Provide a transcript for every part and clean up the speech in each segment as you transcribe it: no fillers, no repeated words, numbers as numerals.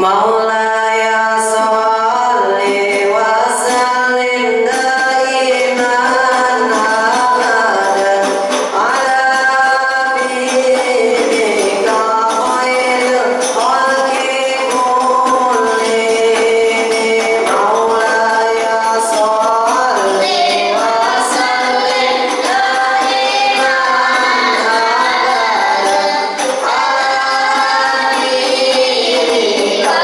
Maulaya sholli wa sallim daiman abadan ala habibika khairil khalqi kullihim. Maulaya sholli wa sallim daiman abadan ala habibika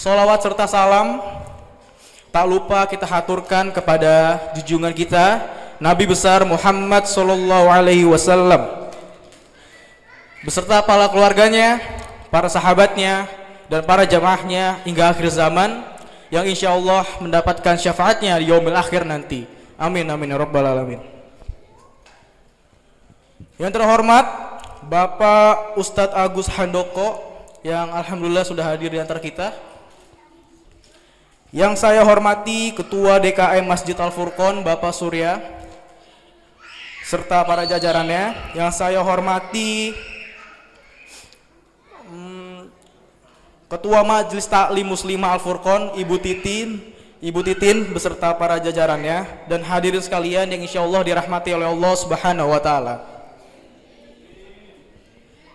Sholawat serta salam tak lupa kita haturkan kepada junjungan kita Nabi besar Muhammad sallallahu alaihi wasallam beserta para keluarganya, para sahabatnya, dan para jamaahnya hingga akhir zaman yang insya Allah mendapatkan syafaatnya di yaumil akhir nanti. Amin amin ya rabbal alamin. Yang terhormat Bapak Ustadz Agus Handoko yang alhamdulillah sudah hadir di antara kita. Yang saya hormati Ketua DKM Masjid Al-Furqon Bapak Surya serta para jajarannya. Yang saya hormati Ketua Majelis Taklim Muslimah Al-Furqon Ibu Titin beserta para jajarannya, dan hadirin sekalian yang insya Allah dirahmati oleh Allah Subhanahu wa Ta'ala.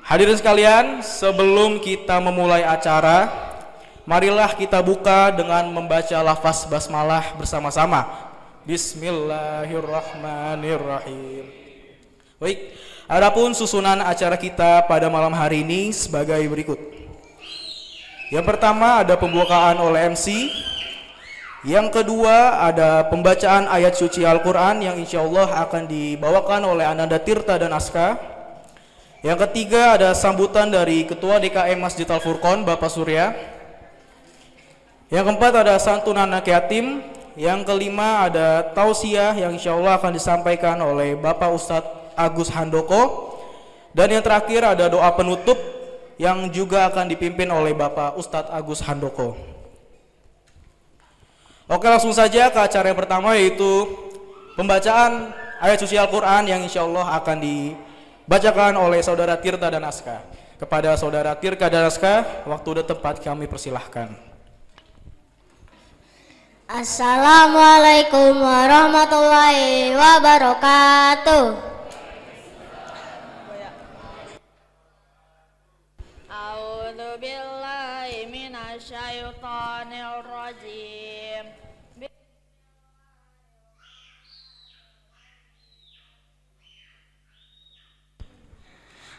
Hadirin sekalian, sebelum kita memulai acara, marilah kita buka dengan membaca lafaz basmalah bersama-sama. Bismillahirrahmanirrahim. Baik, adapun susunan acara kita pada malam hari ini sebagai berikut. Yang pertama ada pembukaan oleh MC. Yang kedua ada pembacaan ayat suci Al-Quran yang insya Allah akan dibawakan oleh Ananda Tirta dan Aska. Yang ketiga ada sambutan dari Ketua DKM Masjid Al-Furqon Bapak Surya. Yang keempat ada santunan anak yatim. Yang kelima ada tausiah yang insya Allah akan disampaikan oleh Bapak Ustadz Agus Handoko. Dan yang terakhir ada doa penutup yang juga akan dipimpin oleh Bapak Ustadz Agus Handoko. Oke, langsung saja ke acara yang pertama, yaitu pembacaan ayat suci Al-Quran yang insya Allah akan dibacakan oleh Saudara Tirta dan Aska. Kepada Saudara Tirta dan Aska, waktu dan tempat kami persilahkan. Assalamualaikum warahmatullahi wabarakatuh. A'udzu billahi minasyaitonir rajim.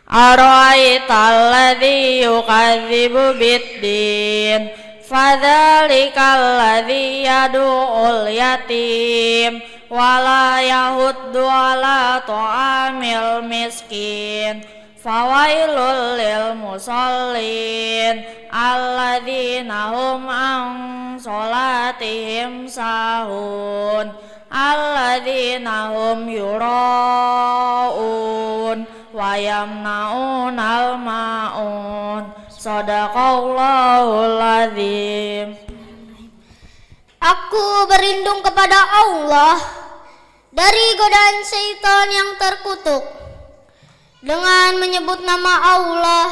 Ara'aital ladzi yukadzibu bid-din fadzalikal ladzi yad'ul yatim wala yahuddu ala ta'amil miskin. Fawailul lil musallin alladzina hum an sholatihim sahun alladzina hum yura'un wa yamna'unal ma'un. Shadaqallahul azim. Aku berlindung kepada Allah dari godaan syaitan yang terkutuk dengan menyebut nama Allah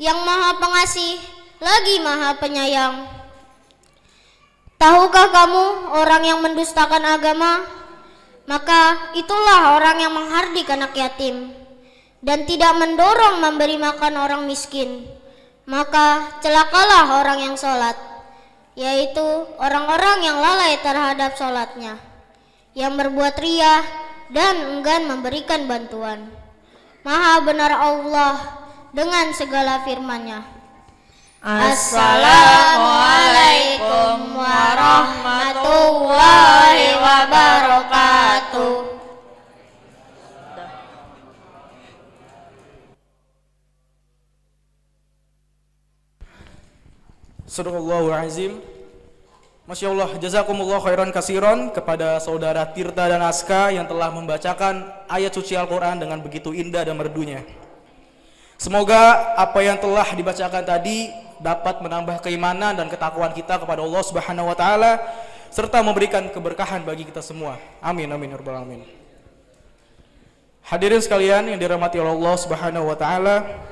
yang Maha Pengasih lagi Maha Penyayang. Tahukah kamu orang yang mendustakan agama? Maka itulah orang yang menghardik anak yatim dan tidak mendorong memberi makan orang miskin. Maka celakalah orang yang sholat, yaitu orang-orang yang lalai terhadap sholatnya, yang berbuat riya dan enggan memberikan bantuan. Maha benar Allah dengan segala firman-Nya. Assalamualaikum warahmatullahi wabarakatuh. Sadaqallahul azim. Masya Allah, jazakumullah khairan kasiron kepada Saudara Tirta dan Aska yang telah membacakan ayat suci Al-Quran dengan begitu indah dan merdunya. Semoga apa yang telah dibacakan tadi dapat menambah keimanan dan ketakwaan kita kepada Allah Subhanahu wa Ta'ala, serta memberikan keberkahan bagi kita semua. Amin amin ya rabbal alamin. Hadirin sekalian yang dirahmati oleh Allah Subhanahu wa Ta'ala,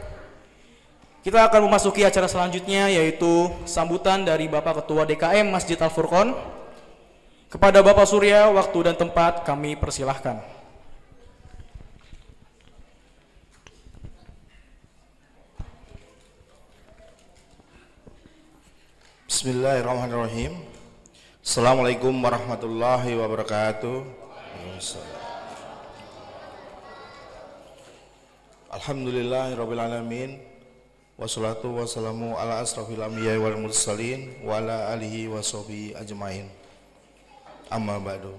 kita akan memasuki acara selanjutnya, yaitu sambutan dari Bapak Ketua DKM Masjid Al-Furqon. Kepada Bapak Surya, waktu dan tempat kami persilahkan. Bismillahirrahmanirrahim. Assalamualaikum warahmatullahi wabarakatuh. Alhamdulillahirabbil alamin. Wassalatu wassalamu ala asrafil anbiya'i wal mursalin wa ala alihi wa sahbihi ajmain. Amma ba'du.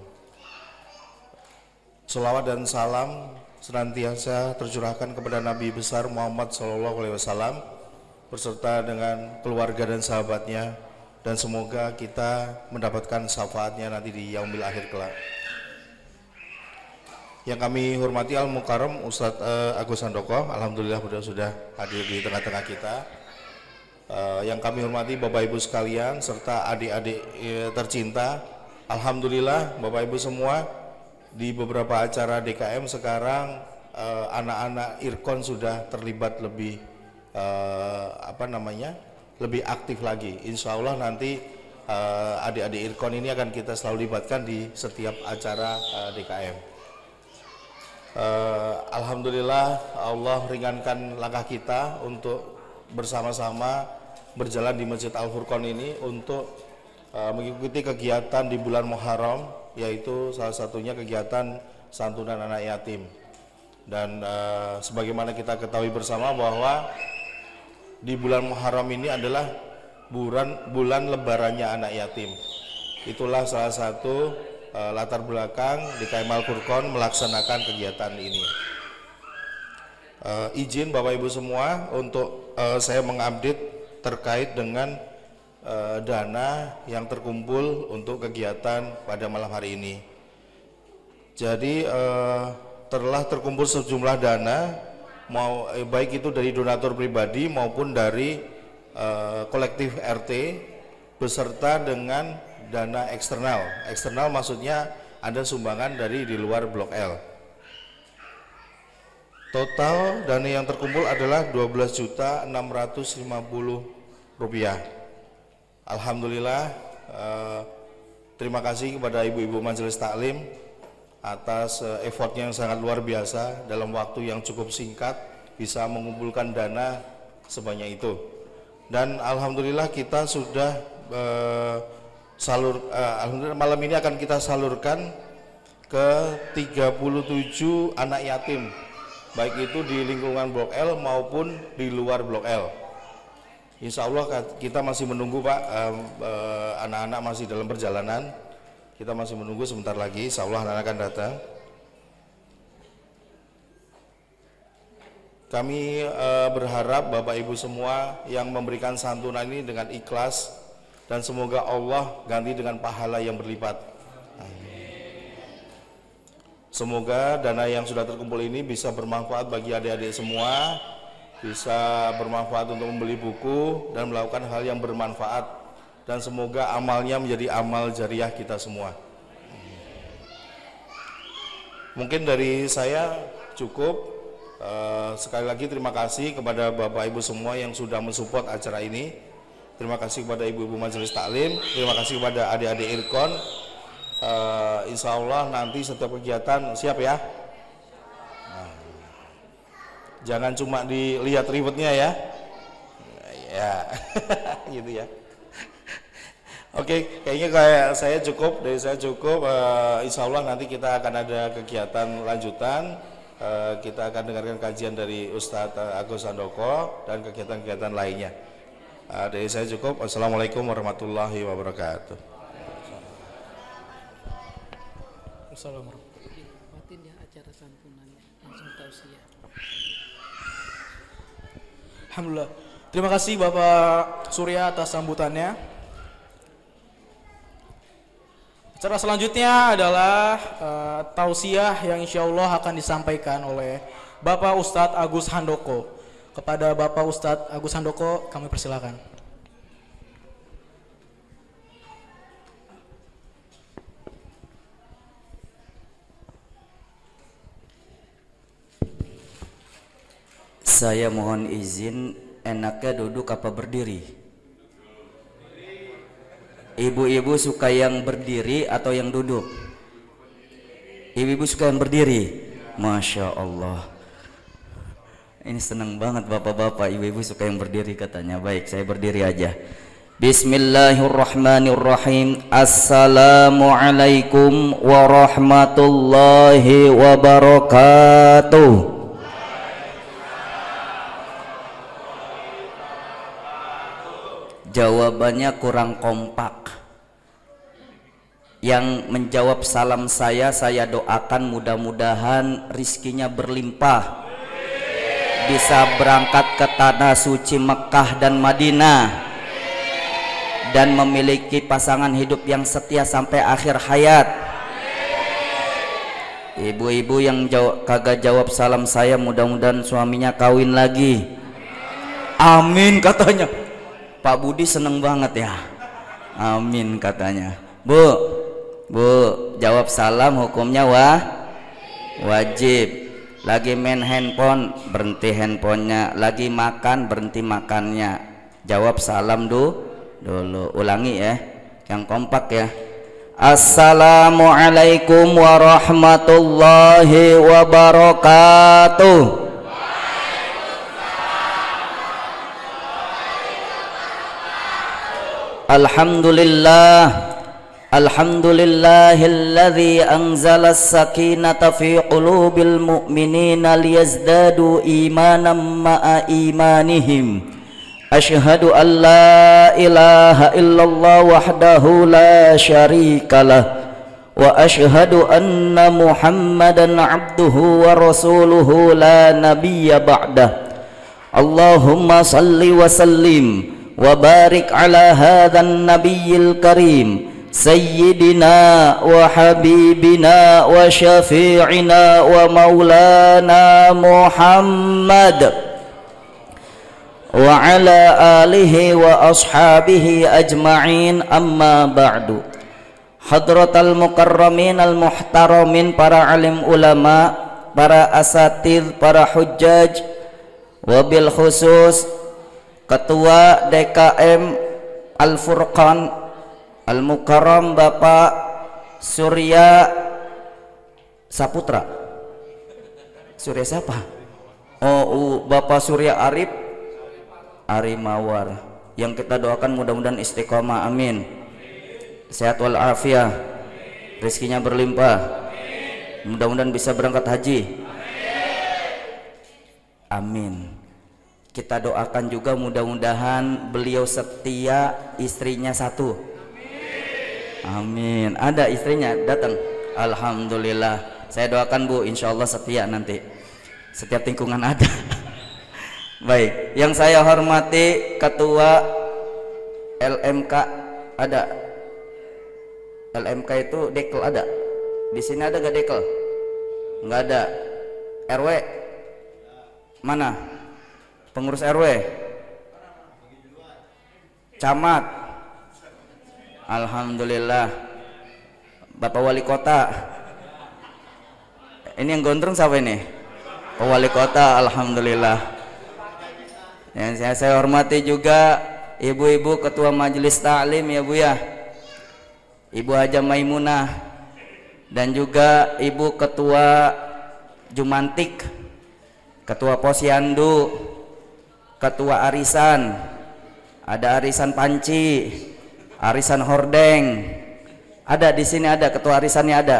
Salawat dan salam senantiasa tercurahkan kepada Nabi besar Muhammad SAW beserta dengan keluarga dan sahabatnya, dan semoga kita mendapatkan syafaatnya nanti di yaumil akhir kelak. Yang kami hormati Al-Mukarram Ustadz Agus Handoko, alhamdulillah beliau sudah hadir di tengah-tengah kita. Yang kami hormati Bapak Ibu sekalian serta adik-adik tercinta, alhamdulillah Bapak Ibu semua, di beberapa acara DKM sekarang anak-anak Irkon sudah terlibat lebih lebih aktif lagi. Insya Allah nanti adik-adik Irkon ini akan kita selalu libatkan di setiap acara DKM. Alhamdulillah Allah ringankan langkah kita untuk bersama-sama berjalan di Masjid Al-Furqon ini untuk mengikuti kegiatan di bulan Muharram, yaitu salah satunya kegiatan santunan anak yatim. Dan sebagaimana kita ketahui bersama bahwa di bulan Muharram ini adalah bulan lebarannya anak yatim. Itulah salah satu latar belakang DKM Al-Furqon melaksanakan kegiatan ini. Izin Bapak Ibu semua untuk saya mengupdate terkait dengan dana yang terkumpul untuk kegiatan pada malam hari ini. Jadi telah terkumpul sejumlah dana, baik itu dari donatur pribadi maupun dari kolektif RT beserta dengan dana eksternal. Eksternal maksudnya ada sumbangan dari di luar Blok L. Total dana yang terkumpul adalah Rp12.650.000. Alhamdulillah, terima kasih kepada ibu-ibu majelis taklim atas effortnya yang sangat luar biasa, dalam waktu yang cukup singkat bisa mengumpulkan dana sebanyak itu. Dan alhamdulillah kita sudah alhamdulillah malam ini akan kita salurkan ke 37 anak yatim, baik itu di lingkungan Blok L maupun di luar Blok L. Insya Allah kita masih menunggu Pak, anak-anak masih dalam perjalanan, kita masih menunggu sebentar lagi, insya Allah anak-anak akan datang. Kami berharap Bapak Ibu semua yang memberikan santunan ini dengan ikhlas, dan semoga Allah ganti dengan pahala yang berlipat. Semoga dana yang sudah terkumpul ini bisa bermanfaat bagi adik-adik semua, bisa bermanfaat untuk membeli buku dan melakukan hal yang bermanfaat, dan semoga amalnya menjadi amal jariah kita semua. Mungkin dari saya cukup. Sekali lagi terima kasih kepada Bapak Ibu semua yang sudah mensupport acara ini. Terima kasih kepada ibu-ibu majelis taklim, terima kasih kepada adik-adik Irkon. Insya Allah nanti setiap kegiatan siap ya. Jangan cuma dilihat ribetnya ya. Ya, gitu ya. Oke, kayaknya saya cukup, dari saya cukup. Insya Allah nanti kita akan ada kegiatan lanjutan. Kita akan dengarkan kajian dari Ustadz Agus Handoko dan kegiatan-kegiatan lainnya. Dari saya cukup. Assalamualaikum warahmatullahi wabarakatuh. Alhamdulillah. Terima kasih Bapak Surya atas sambutannya. Acara selanjutnya adalah tausiah yang insya Allah akan disampaikan oleh Bapak Ustadz Agus Handoko. Kepada Bapak Ustadz Agus Handoko kami persilakan. Saya mohon izin, enaknya duduk apa berdiri? Ibu-ibu suka yang berdiri atau yang duduk? Ibu-ibu suka yang berdiri? Masya Allah. Ini senang banget bapak-bapak, ibu-ibu suka yang berdiri katanya. Baik, saya berdiri aja. Bismillahirrahmanirrahim. Assalamualaikum warahmatullahi wabarakatuh. Jawabannya kurang kompak. Yang menjawab salam saya doakan mudah-mudahan rizkinya berlimpah, bisa berangkat ke tanah suci Mekah dan Madinah, dan memiliki pasangan hidup yang setia sampai akhir hayat. Ibu-ibu yang kagak jawab salam saya, mudah-mudahan suaminya kawin lagi. Amin katanya. Pak Budi seneng banget ya. Amin katanya. Bu, jawab salam hukumnya wajib. Lagi main handphone, berhenti handphonenya. Lagi makan, berhenti makannya. Jawab salam dulu. Ulangi ya, yang kompak ya. Assalamualaikum warahmatullahi wabarakatuh. Alhamdulillahilladzi anzala as-sakinata fi qulubil mu'minina liyazdadu imanan ma'a imanihim. Asyhadu an la ilaha illallah wahdahu la syarikalah wa asyhadu anna Muhammadan abduhu wa rasuluhu la nabiyya ba'dah. Allahumma salli wa sallim wa barik ala hadzal nabiyil karim sayyidina wa habibina wa syafi'ina wa maulana Muhammad wa ala alihi wa ashabihi ajma'in, amma ba'du. Hadratal mukarramin al muhtaramin, para alim ulama, para asatidz, para hujjaj, wabil khusus Ketua DKM Al Furqan Al Mukarram Bapak Surya Saputra. Surya siapa? Bapak Surya Arif Arimawar, yang kita doakan mudah-mudahan istiqomah, amin. Sehat walafiat, rezekinya berlimpah, mudah-mudahan bisa berangkat haji, amin. Kita doakan juga mudah-mudahan beliau setia, istrinya satu, amin. Ada istrinya datang, alhamdulillah. Saya doakan Bu, insya Allah setia nanti, setiap lingkungan ada. Baik, yang saya hormati Ketua LMK, ada LMK itu dekel ada? Di sini ada gak dekel? Nggak ada. RW mana? Pengurus RW? Camat? Alhamdulillah. Bapak Wali Kota? Ini yang gondrong siapa ini? Pak Wali Kota, alhamdulillah. Yang saya hormati juga ibu-ibu ketua majelis taklim ya Bu ya, Ibu Haja Maimunah, dan juga ibu ketua Jumantik, ketua Posyandu, ketua arisan, ada arisan Panci, arisan Hordeng, ada di sini, ada ketua arisannya ada.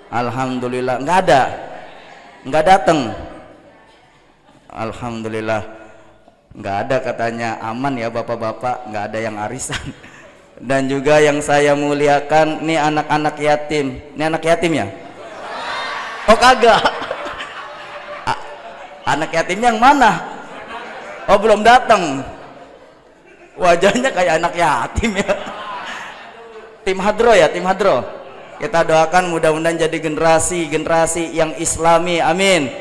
Alhamdulillah. Nggak datang. Alhamdulillah. Nggak ada katanya, aman ya bapak-bapak, nggak ada yang arisan. Dan juga yang saya muliakan, nih anak-anak yatim. Ini anak yatim ya? Oh kagak. Anak yatimnya yang mana? Oh belum datang. Wajahnya kayak anak yatim ya. Tim Hadro ya, tim Hadro. Kita doakan mudah-mudahan jadi generasi yang islami, amin.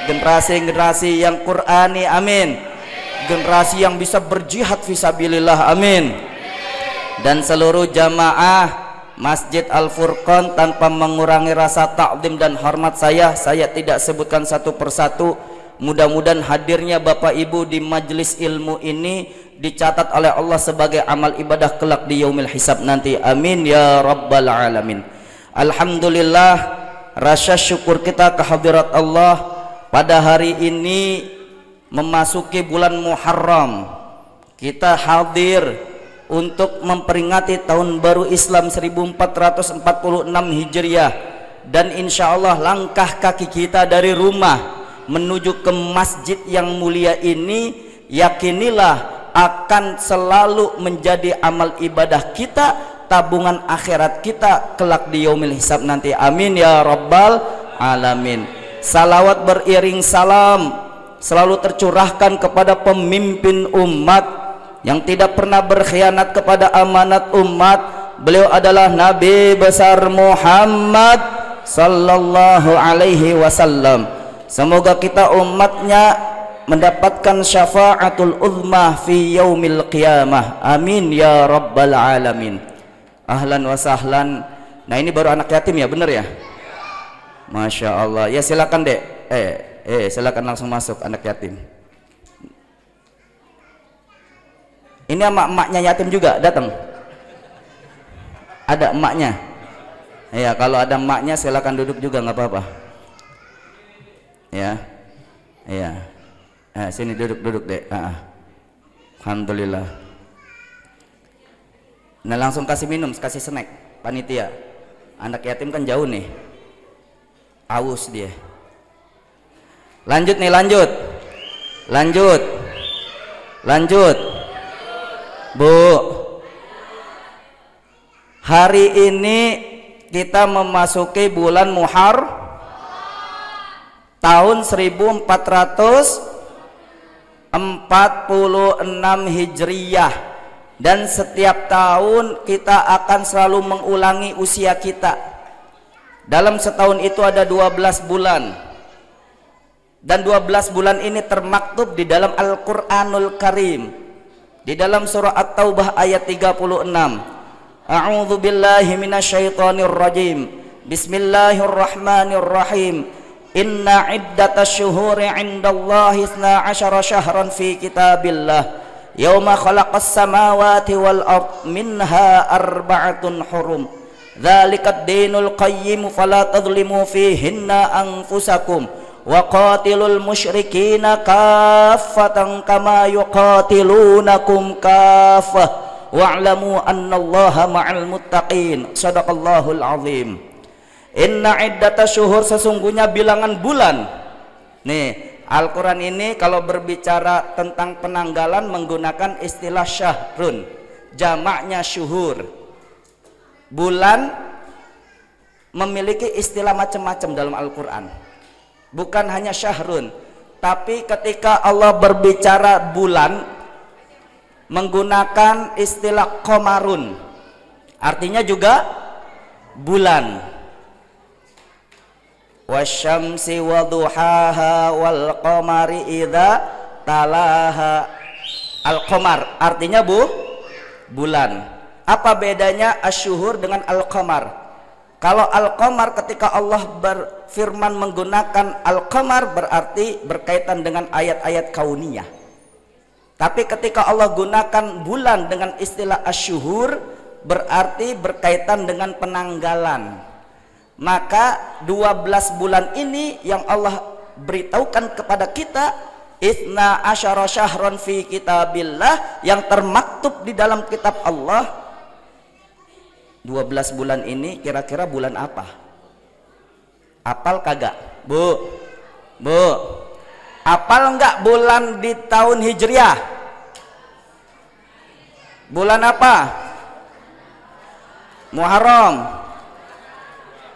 Generasi yang Qur'ani, amin. Generasi yang bisa berjihad fisabilillah, amin. Dan seluruh jamaah Masjid Al Furqan, tanpa mengurangi rasa takdim dan hormat saya tidak sebutkan satu persatu. Mudah-mudahan hadirnya Bapak Ibu di majelis ilmu ini dicatat oleh Allah sebagai amal ibadah kelak di yaumil hisab nanti, amin ya rabbal alamin. Alhamdulillah, rasa syukur kita kehadirat Allah pada hari ini memasuki bulan Muharram. Kita hadir untuk memperingati tahun baru Islam 1446 Hijriah, dan insya Allah langkah kaki kita dari rumah menuju ke masjid yang mulia ini, yakinilah akan selalu menjadi amal ibadah kita, tabungan akhirat kita kelak di yaumil hisab nanti. Amin ya rabbal alamin. Salawat beriring salam selalu tercurahkan kepada pemimpin umat yang tidak pernah berkhianat kepada amanat umat. Beliau adalah Nabi besar Muhammad sallallahu alaihi wasallam. Semoga kita umatnya mendapatkan syafaatul uzma fi yaumil qiyamah. Amin ya rabbal alamin. Ahlan wa sahlan. Nah, ini baru anak yatim ya, bener ya? Masya Allah. Ya silakan dek. Silakan langsung masuk anak yatim. Ini emak-emaknya yatim juga datang. Ada emaknya. Ya, kalau ada emaknya silakan duduk juga, nggak apa-apa. Ya, sini duduk dek. Alhamdulillah. Nah, langsung kasih minum, kasih snack panitia. Anak yatim kan jauh nih, aus dia. Lanjut nih, lanjut Bu. Hari ini kita memasuki bulan Muharram tahun 1446 Hijriyah, dan setiap tahun kita akan selalu mengulangi usia kita. Dalam setahun itu ada 12 bulan, dan 12 bulan ini termaktub di dalam Al-Qur'anul Karim, di dalam surah At-Taubah ayat 36. A'udzu billahi minasyaitonir rajim. Bismillahirrahmanirrahim. Inna iddatasy syuhuri 'indallahi 12 syahran fi kitabillah yauma khalaqas samawati wal ard minha arba'atun hurum. Dzalikad dinul qayyim fala tadhlimu fihinna anfusakum wa qatilul musyrikina kaffatan kama yuqatilunakum kaffah wa'lamu annallaha ma'al muttaqin. Shadaqallahul azim. Inna iddatasy syuhur, sesungguhnya bilangan bulan. Nih, Al-Quran ini kalau berbicara tentang penanggalan menggunakan istilah syahrun, jamaknya syuhur. Bulan memiliki istilah macam-macam dalam Al-Quran, bukan hanya syahrun, tapi ketika Allah berbicara bulan menggunakan istilah qamarun, artinya juga bulan. Wasyamsi waduhaha wal qamari idza talaha. Al-qamar artinya bulan. Apa bedanya asyuhur dengan al-qamar? Kalau al-qamar ketika Allah berfirman menggunakan al-qamar berarti berkaitan dengan ayat-ayat kauniyah. Tapi ketika Allah gunakan bulan dengan istilah asyuhur berarti berkaitan dengan penanggalan. Maka 12 bulan ini yang Allah beritahukan kepada kita, Itsna asyara syahron fi kitabillah, yang termaktub di dalam kitab Allah. 12 bulan ini kira-kira bulan apa? Apal kagak? Bu, apal enggak bulan di tahun Hijriah? Bulan apa? Muharram,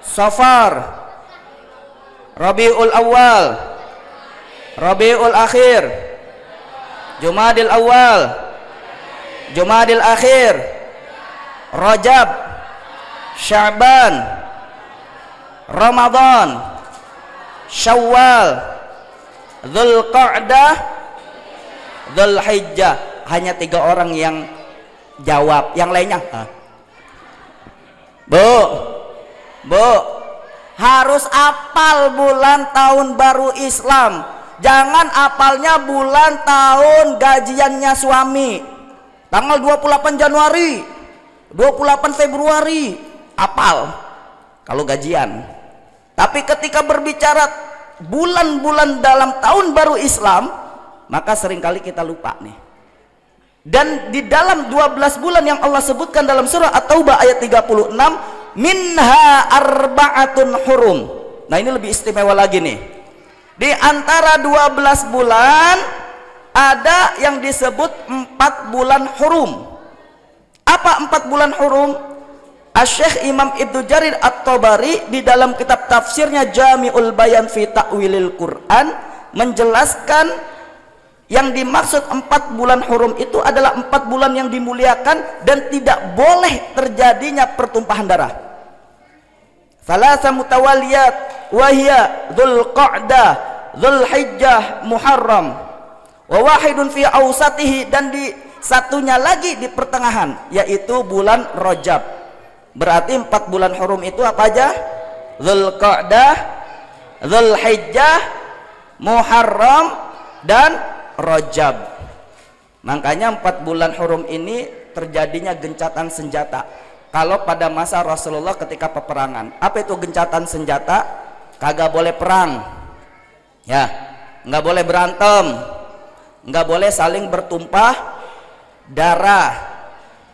Safar, Rabiul Awal, Rabiul Akhir, Jumadil Awal, Jumadil Akhir, Rajab, Sya'ban, Ramadan, Syawal, Dzulqa'dah, Dzulhijjah. Hanya 3 orang yang jawab, yang lainnya Bu, harus apal bulan tahun baru Islam. Jangan apalnya bulan tahun gajiannya suami. Tanggal 28 Januari, 28 Februari, apal kalau gajian. Tapi ketika berbicara bulan-bulan dalam tahun baru Islam, maka seringkali kita lupa nih. Dan di dalam 12 bulan yang Allah sebutkan dalam surah At-Taubah ayat 36, minha arba'atun hurum. Nah, ini lebih istimewa lagi nih. Di antara 12 bulan ada yang disebut 4 bulan hurum. Apa 4 bulan hurum? Asy-Syaikh Imam Ibnu Jarir At-Tabari di dalam kitab tafsirnya Jami'ul Bayan fi Ta'wilil Quran menjelaskan yang dimaksud 4 bulan hurum itu adalah 4 bulan yang dimuliakan dan tidak boleh terjadinya pertumpahan darah. Salasa mutawaliyat wahya Dzulqa'dah, Dzulhijjah, Muharram. Wa wahidun fi awsatihi, dan di satunya lagi di pertengahan yaitu bulan Rajab. Berarti 4 bulan hurum itu apa aja? Dzulqa'dah, Dzulhijjah, Muharram, dan Rajab. Makanya 4 bulan hurum ini terjadinya gencatan senjata. Kalau pada masa Rasulullah ketika peperangan, apa itu gencatan senjata? Kagak boleh perang, ya, nggak boleh berantem, nggak boleh saling bertumpah darah.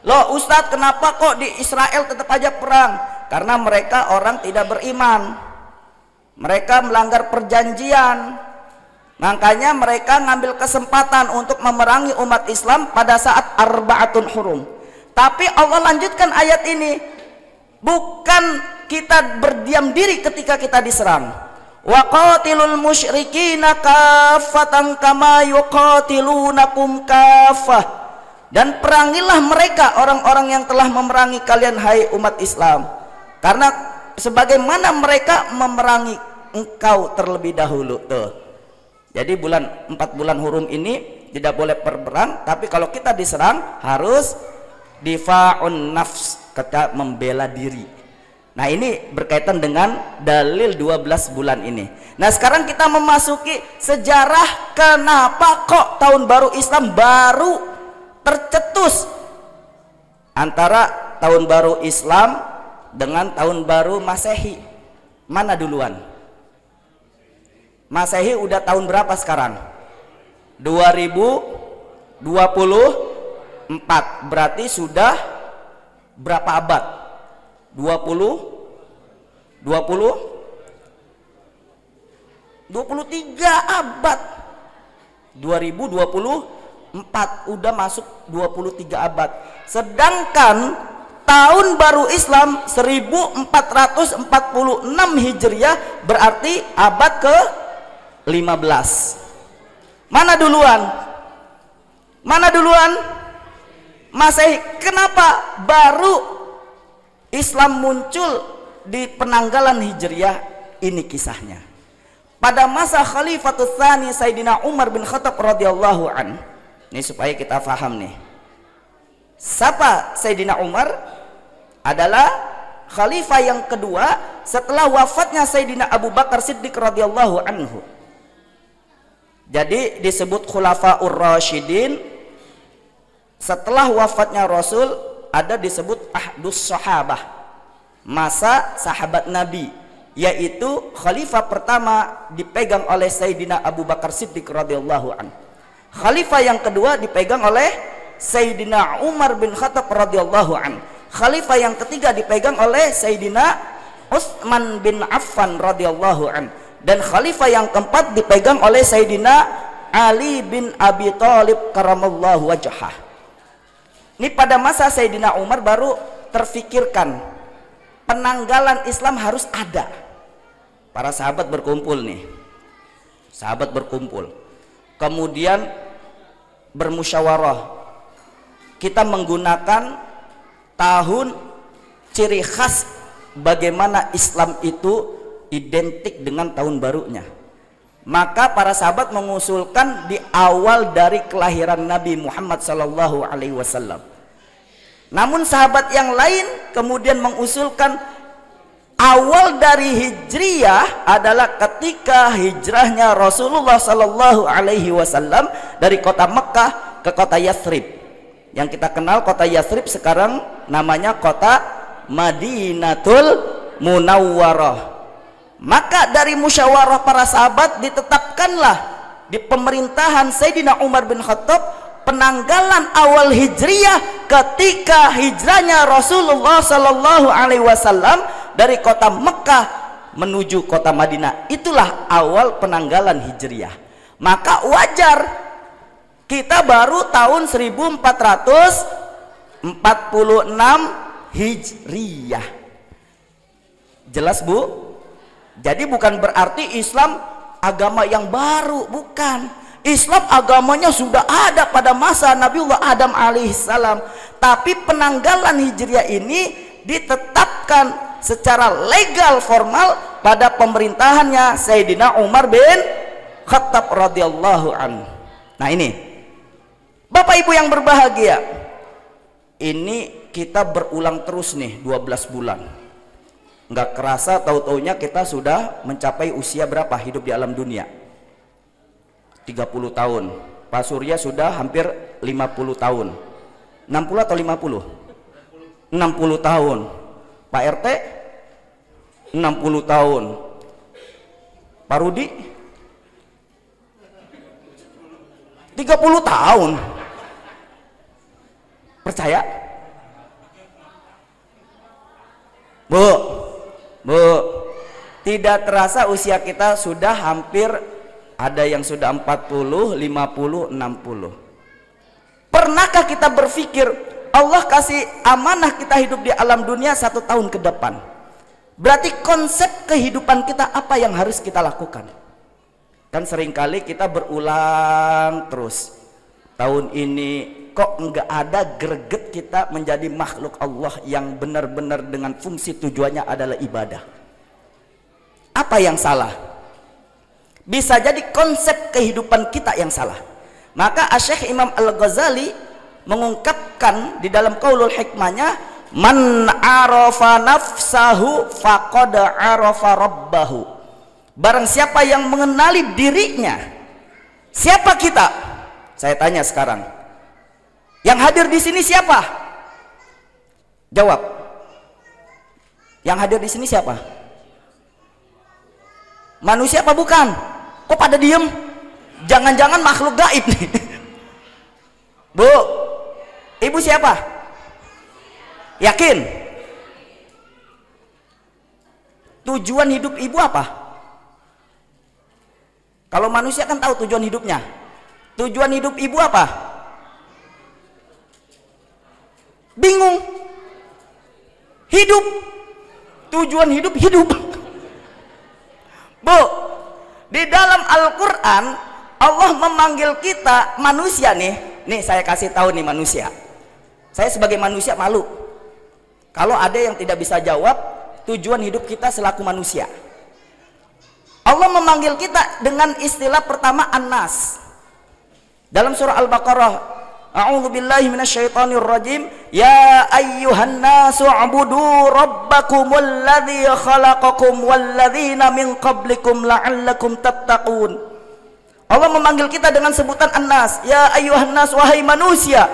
Loh Ustadz, kenapa kok di Israel tetap aja perang? Karena mereka orang tidak beriman, mereka melanggar perjanjian. Makanya mereka ngambil kesempatan untuk memerangi umat Islam pada saat Arba'atun Hurum. Tapi Allah lanjutkan ayat ini, bukan kita berdiam diri ketika kita diserang. Wa qatilul musyrikina kaffatan kama yuqatilunakum kaffah. Dan perangilah mereka, orang-orang yang telah memerangi kalian hai umat Islam, karena sebagaimana mereka memerangi engkau terlebih dahulu. Tuh. Jadi 4 bulan hurum ini tidak boleh berperang, tapi kalau kita diserang harus difa'un nafs, kata membela diri. Nah ini berkaitan dengan dalil 12 bulan ini. Nah sekarang kita memasuki sejarah kenapa kok tahun baru Islam baru tercetus antara tahun baru Islam dengan tahun baru Masehi. Mana duluan? Masehi udah tahun berapa sekarang? 2024, berarti sudah berapa abad? 23 abad. 2024 udah masuk 23 abad. Sedangkan tahun baru Islam 1446 Hijriah berarti abad ke 15. Mana duluan? Mana duluan? Masehi. Kenapa baru Islam muncul di penanggalan Hijriah? Ini kisahnya. Pada masa Khalifatul Tsani Sayyidina Umar bin Khattab radhiyallahu an. Ini supaya kita paham nih. Siapa Sayyidina Umar? Adalah khalifah yang kedua setelah wafatnya Sayyidina Abu Bakar Siddiq radhiyallahu anhu. Jadi disebut Khulafaur Rasyidin. Setelah wafatnya Rasul ada disebut Ahdus Sahabah, masa sahabat Nabi, yaitu khalifah pertama dipegang oleh Sayyidina Abu Bakar Siddiq radhiyallahu anhu. Khalifah yang kedua dipegang oleh Sayyidina Umar bin Khattab radhiyallahu anhu. Khalifah yang ketiga dipegang oleh Sayyidina Utsman bin Affan radhiyallahu anhu. Dan khalifah yang keempat dipegang oleh Sayyidina Ali bin Abi Thalib karamallahu wajhah. Ini pada masa Sayyidina Umar baru terfikirkan penanggalan Islam harus ada. Para sahabat berkumpul nih. Sahabat berkumpul. Kemudian bermusyawarah. Kita menggunakan tahun ciri khas bagaimana Islam itu identik dengan tahun barunya. Maka para sahabat mengusulkan di awal dari kelahiran Nabi Muhammad sallallahu alaihi wasallam. Namun sahabat yang lain kemudian mengusulkan awal dari Hijriyah adalah ketika hijrahnya Rasulullah sallallahu alaihi wasallam dari kota Mekah ke kota Yathrib. Yang kita kenal kota Yathrib sekarang namanya kota Madinatul Munawwarah. Maka dari musyawarah para sahabat ditetapkanlah di pemerintahan Sayyidina Umar bin Khattab penanggalan awal Hijriyah ketika hijrahnya Rasulullah sallallahu alaihi wasallam dari kota Mekah menuju kota Madinah. Itulah awal penanggalan Hijriyah. Maka wajar Kita baru tahun 1446 Hijriyah. Jelas Bu? Jadi bukan berarti Islam agama yang baru, bukan. Islam agamanya sudah ada pada masa Nabiullah Adam alaihissalam. Tapi penanggalan Hijriyah ini ditetapkan secara legal formal pada pemerintahannya Sayyidina Umar bin Khattab radhiyallahu anhu. Nah ini Bapak Ibu yang berbahagia, ini kita berulang terus nih 12 bulan. Nggak kerasa tahu-taunya kita sudah mencapai usia berapa hidup di alam dunia? 30 tahun. Pak Surya sudah hampir 50 tahun. 60 atau 50? 60 tahun. Pak RT 60 tahun. Pak Rudi 30 tahun. Percaya? Bu, tidak terasa usia kita sudah hampir, ada yang sudah 40, 50, 60. Pernahkah kita berpikir Allah kasih amanah kita hidup di alam dunia 1 tahun ke depan? Berarti konsep kehidupan kita apa yang harus kita lakukan? Kan seringkali kita berulang terus. Tahun ini kok enggak ada greget kita menjadi makhluk Allah yang benar-benar dengan fungsi tujuannya adalah ibadah. Apa yang salah? Bisa jadi konsep kehidupan kita yang salah. Maka Syekh Imam Al-Ghazali mengungkapkan di dalam Qaulul Hikmahnya, man arafa nafsahu faqad arafa rabbahu. Barang siapa yang mengenali dirinya, siapa kita? Saya tanya sekarang, yang hadir di sini siapa? Jawab. Yang hadir di sini siapa? Manusia apa bukan? Kok pada diem? Jangan-jangan makhluk gaib nih. Bu, ibu siapa? Yakin? Tujuan hidup ibu apa? Kalau manusia kan tahu tujuan hidupnya. Tujuan hidup ibu apa? Bingung. Hidup. Tujuan hidup hidup. Bu, di dalam Al-Quran Allah memanggil kita manusia nih. Nih saya kasih tahu nih manusia. Saya sebagai manusia malu kalau ada yang tidak bisa jawab tujuan hidup kita selaku manusia. Allah memanggil kita dengan istilah pertama An-Nas. Dalam surah Al-Baqarah, a'udzu billahi minasyaitonir rajim, ya ayyuhan nasu ubudu rabbakumul ladzi khalaqakum walladzina min qablikum la'allakum tattaqun. Allah memanggil kita dengan sebutan An-Nas, ya ayyuhan nas, wahai manusia,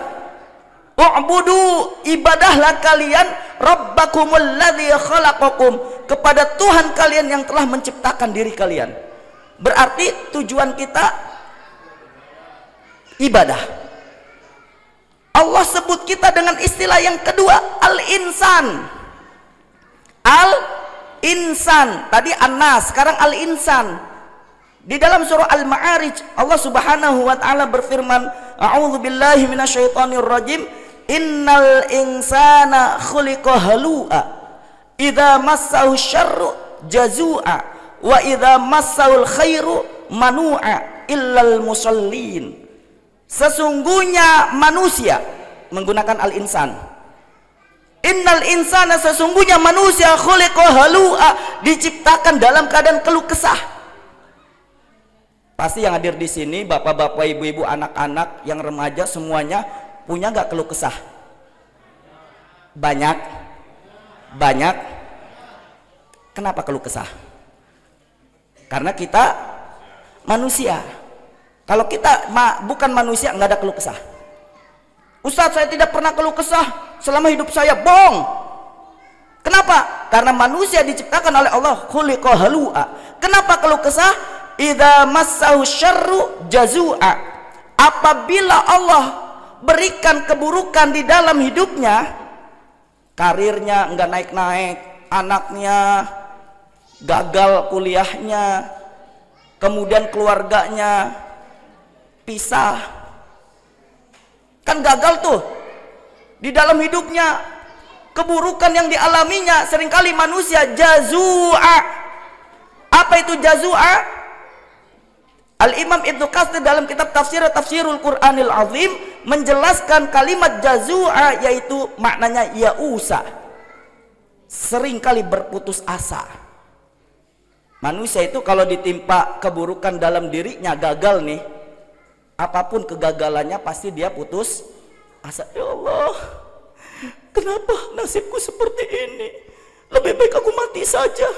ubudu, ibadahlah kalian rabbakumul ladzi khalaqakum, kepada Tuhan kalian yang telah menciptakan diri kalian. Berarti tujuan kita ibadah. Allah sebut kita dengan istilah yang kedua, al-insan. Al-insan, tadi An-Nas, sekarang al-insan. Di dalam surah Al-Ma'arij Allah Subhanahu wa taala berfirman, a'udzu billahi minasyaitonir rajim, innal insana khuliqa halu'a idza massahu syarru jazua wa idza massahu khairu manu'a illal musallin. Sesungguhnya manusia, menggunakan al-insan, innal insana, sesungguhnya manusia khuliqa halu'a, diciptakan dalam keadaan keluh kesah. Pasti yang hadir di sini bapak-bapak, ibu-ibu, anak-anak, yang remaja semuanya punya nggak keluh kesah? Banyak. Kenapa keluh kesah? Karena kita manusia. Kalau kita bukan manusia, nggak ada keluh kesah. Ustadz, saya tidak pernah keluh kesah selama hidup saya. Bohong. Kenapa? Karena manusia diciptakan oleh Allah khuliqa halu'a. Kenapa keluh kesah? Idza massahu syarru jazua. Apabila Allah berikan keburukan di dalam hidupnya, karirnya nggak naik-naik, anaknya gagal kuliahnya, kemudian keluarganya pisah, kan gagal tuh di dalam hidupnya, keburukan yang dialaminya. Seringkali manusia jazua. Apa itu jazua? Al-Imam Ibnu Katsir dalam kitab Tafsirul Qur'anil Azim menjelaskan kalimat jazua, yaitu maknanya ya'usa, seringkali berputus asa. Manusia itu kalau ditimpa keburukan dalam dirinya, gagal nih, apapun kegagalannya pasti dia putus asa. Ya Allah, kenapa nasibku seperti ini? Lebih baik aku mati saja.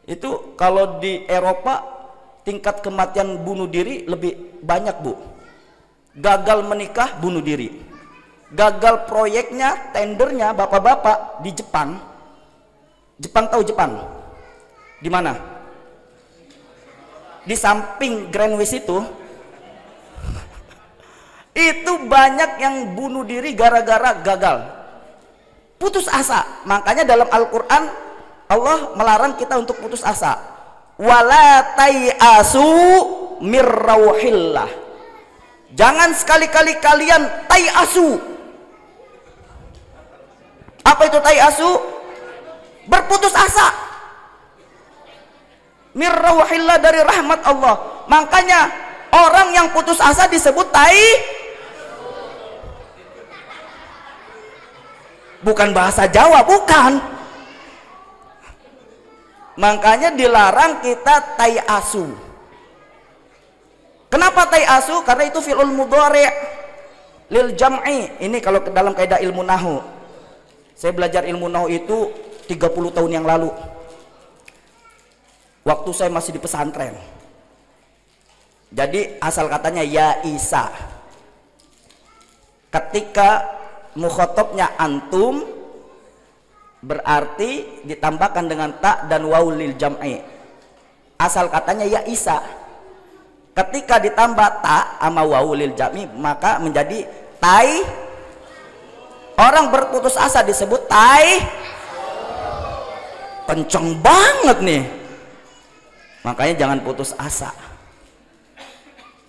Itu kalau di Eropa tingkat kematian bunuh diri lebih banyak, Bu. Gagal menikah, bunuh diri. Gagal proyeknya, tendernya, bapak-bapak di Jepang. Jepang, tahu Jepang? Di mana? Di samping Grand West itu. Itu banyak yang bunuh diri gara-gara gagal. Putus asa. Makanya dalam Al-Quran Allah melarang kita untuk putus asa. Wala tai'asu mir rauhillah. Jangan sekali-kali kalian tai'asu. Apa itu tai'asu? Berputus asa. Mir rauhillah, dari rahmat Allah. Makanya orang yang putus asa disebut bukan bahasa Jawa, bukan. Makanya dilarang kita tai'asu. Kenapa tai'asu? Karena itu fi'ul mudhari' lil jam'i. Ini kalau dalam kaidah ilmu nahwu. Saya belajar ilmu nahwu itu 30 tahun yang lalu. Waktu saya masih di pesantren. Jadi asal katanya ya Isa. Ketika mukhatabnya antum, berarti ditambahkan dengan ta dan waw lil jam'i. Asal katanya ya Isa. Ketika ditambah ta sama waw lil jam'i, maka menjadi tai. Orang berputus asa disebut tai. Kenceng banget nih. Makanya jangan putus asa.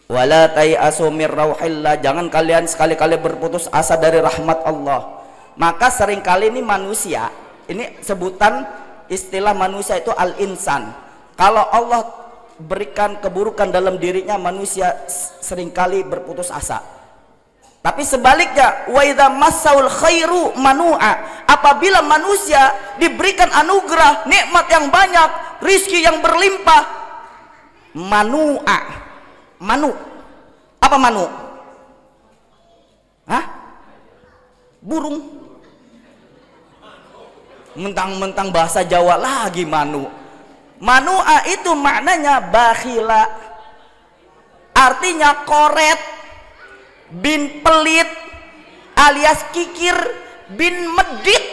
Wala tai'asu mir rauhillah. Jangan kalian sekali-kali berputus asa dari rahmat Allah. Maka seringkali ini manusia, ini sebutan istilah manusia itu al-insan. Kalau Allah berikan keburukan dalam dirinya, manusia seringkali berputus asa. Tapi sebaliknya, wa idza massaul khairu manu'a. Apabila manusia diberikan anugerah, nikmat yang banyak, rizki yang berlimpah, manu'a. Manu. Apa manu? Hah? Burung. Mentang-mentang bahasa Jawa lagi manu. Manu'a itu maknanya bakhila. Artinya koret, bin pelit, alias kikir, bin medit.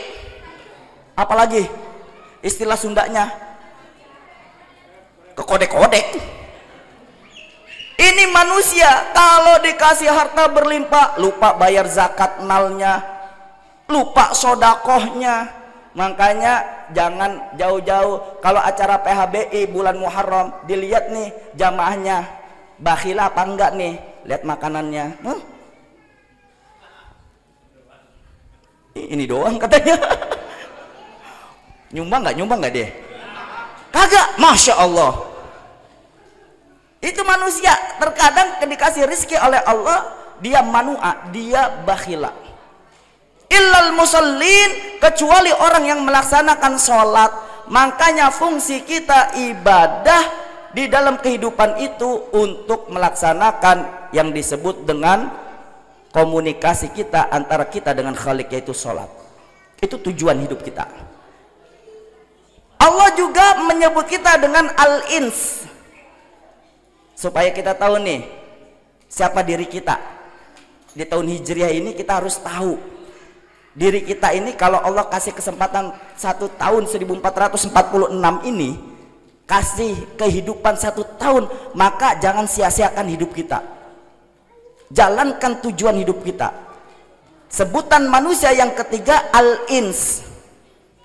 Apalagi istilah Sundanya? Kekodek-kodek. Ini manusia kalau dikasih harta berlimpah, lupa bayar zakat malnya, lupa sodakohnya. Makanya jangan jauh-jauh kalau acara PHBI bulan Muharram, dilihat nih jamaahnya bakhil apa enggak nih, lihat makanannya. Ini doang katanya. Nyumbang nggak deh? Kagak, masya Allah. Itu manusia terkadang dikasih rizki oleh Allah, dia manu'a, dia bakhila. Illal musallin, kecuali orang yang melaksanakan sholat. Makanya fungsi kita ibadah di dalam kehidupan itu untuk melaksanakan yang disebut dengan komunikasi kita antara kita dengan Khalik, yaitu sholat. Itu tujuan hidup kita. Allah juga menyebut kita dengan al-ins, supaya kita tahu nih siapa diri kita. Di tahun Hijriah ini kita harus tahu diri kita ini. Kalau Allah kasih kesempatan 1 tahun 1446 ini, kasih kehidupan 1 tahun, maka jangan sia-siakan hidup kita. Jalankan tujuan hidup kita. Sebutan manusia yang ketiga al-ins,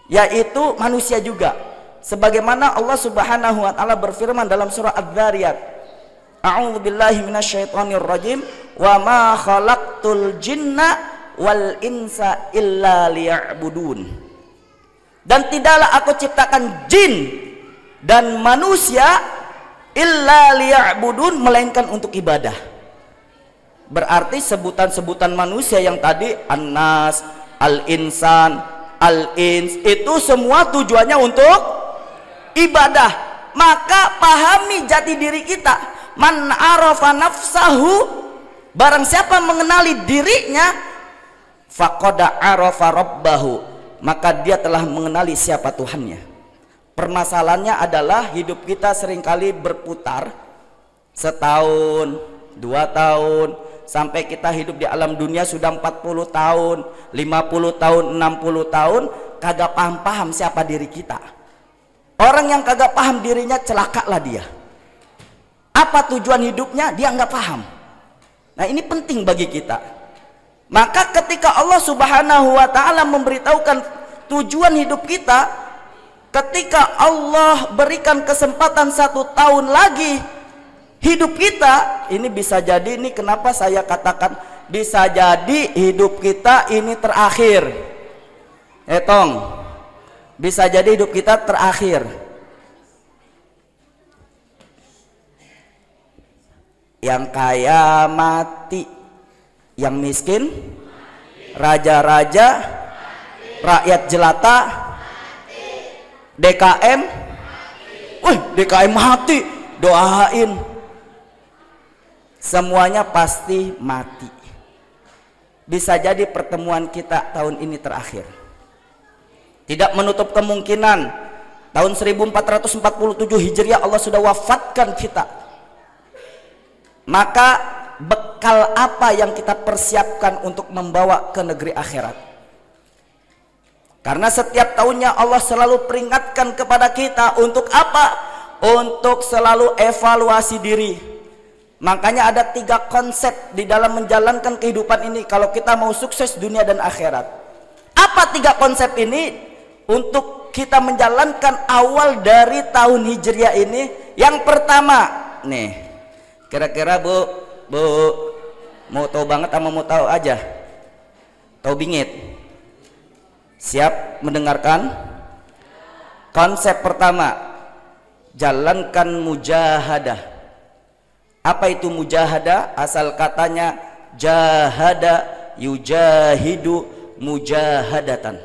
yaitu manusia juga. Sebagaimana Allah Subhanahu wa taala berfirman dalam surah Adz-Dzariyat, A'udzu billahi minasyaitonir rajim. wa ma khalaqtul jinna wal insa illa liya'budun. Dan tidaklah aku ciptakan jin dan manusia illa liya'budun, melainkan untuk ibadah. Berarti sebutan-sebutan manusia yang tadi an-nas, al-insan, al-ins, itu semua tujuannya untuk ibadah. Maka pahami jati diri kita. Man arafa nafsahu, barang siapa mengenali dirinya, faqad arafa rabbahu, maka dia telah mengenali siapa Tuhannya. Permasalahannya adalah hidup kita seringkali berputar setahun, 2 tahun, sampai kita hidup di alam dunia sudah 40 tahun, 50 tahun, 60 tahun, kagak paham-paham siapa diri kita. Orang yang kagak paham dirinya, celakalah dia. Apa tujuan hidupnya, dia nggak paham. Nah, ini penting bagi kita. Maka ketika Allah Subhanahu wa ta'ala memberitahukan tujuan hidup kita, ketika Allah berikan kesempatan 1 tahun lagi hidup kita, ini bisa jadi, ini kenapa saya katakan bisa jadi hidup kita ini terakhir. Tong, bisa jadi hidup kita terakhir. Yang kaya mati, yang miskin, raja-raja, rakyat jelata, DKM, wih DKM mati, doain. Semuanya pasti mati. Bisa jadi pertemuan kita tahun ini terakhir. Tidak menutup kemungkinan tahun 1447 Hijriah Allah sudah wafatkan kita. Maka bekal apa yang kita persiapkan untuk membawa ke negeri akhirat? Karena setiap tahunnya Allah selalu peringatkan kepada kita untuk apa? Untuk selalu evaluasi diri. Makanya ada 3 konsep di dalam menjalankan kehidupan ini kalau kita mau sukses dunia dan akhirat. Apa 3 konsep ini untuk kita menjalankan awal dari tahun Hijriah ini? Yang pertama, nih, kira-kira bu mau tahu banget sama mau tahu aja? Tahu bingit? Siap mendengarkan? Konsep pertama, jalankan mujahadah. Apa itu mujahadah? Asal katanya jahada yujahidu mujahadatan.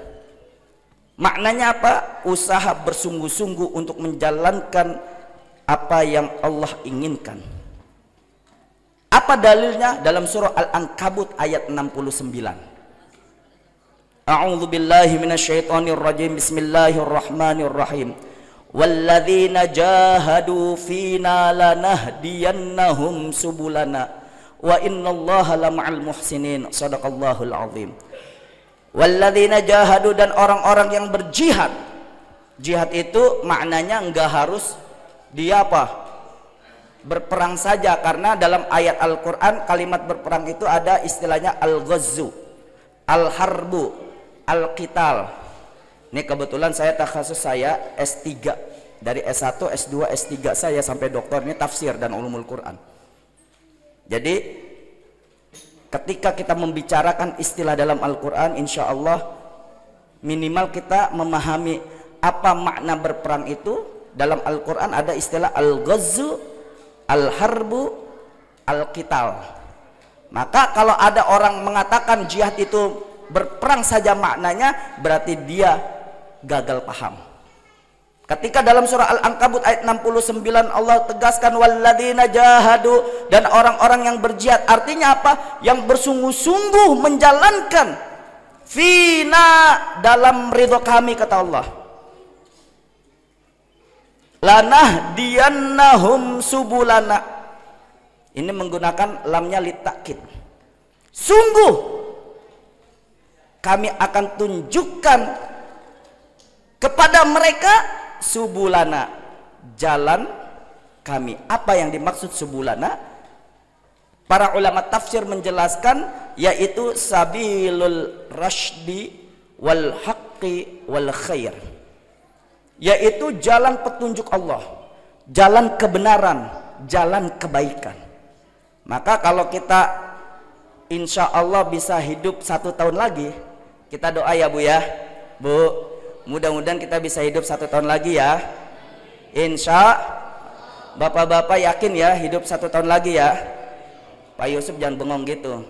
Maknanya apa? Usaha bersungguh-sungguh untuk menjalankan apa yang Allah inginkan. Apa dalilnya? Dalam surah Al-Ankabut ayat 69. A'udzu billahi minasyaitonir rajim. Bismillahirrahmanirrahim. Walladzina jahadu fina lanahdiyannahum subulana wa innallaha lama'al muhsinin. Shadaqallahul azim. Walladzina jahadu, dan orang-orang yang berjihad. Jihad itu maknanya enggak harus dia apa? Berperang saja, karena dalam ayat Al-Qur'an kalimat berperang itu ada istilahnya al-ghazzu, al-harbu, al-qital. Ini kebetulan saya takhasus saya S3, dari S1, S2, S3 saya sampai doktor ini tafsir dan ulumul Quran. Jadi ketika kita membicarakan istilah dalam Al-Quran, insya Allah minimal kita memahami apa makna berperang itu. Dalam Al-Quran ada istilah al-ghazzu, al-harbu, al-qital. Maka kalau ada orang mengatakan jihad itu berperang saja maknanya, berarti dia gagal paham. Ketika dalam surah Al-Ankabut ayat 69 Allah tegaskan walladzina jahadu, dan orang-orang yang berjihad, artinya apa? Yang bersungguh-sungguh menjalankan fina, dalam ridho kami, kata Allah. Lanahdiyannahum subulana. Ini menggunakan lamnya litakid. Sungguh kami akan tunjukkan kepada mereka subulana, jalan kami. Apa yang dimaksud subulana? Para ulama tafsir menjelaskan yaitu sabilul rasydi wal haqqi wal khair, yaitu jalan petunjuk Allah, jalan kebenaran, jalan kebaikan. Maka kalau kita insya Allah bisa hidup 1 tahun lagi. Kita doa ya Bu ya. Bu, mudah-mudahan kita bisa hidup 1 tahun lagi ya. Insya bapak-bapak yakin ya hidup 1 tahun lagi ya. Pak Yusuf jangan bengong gitu,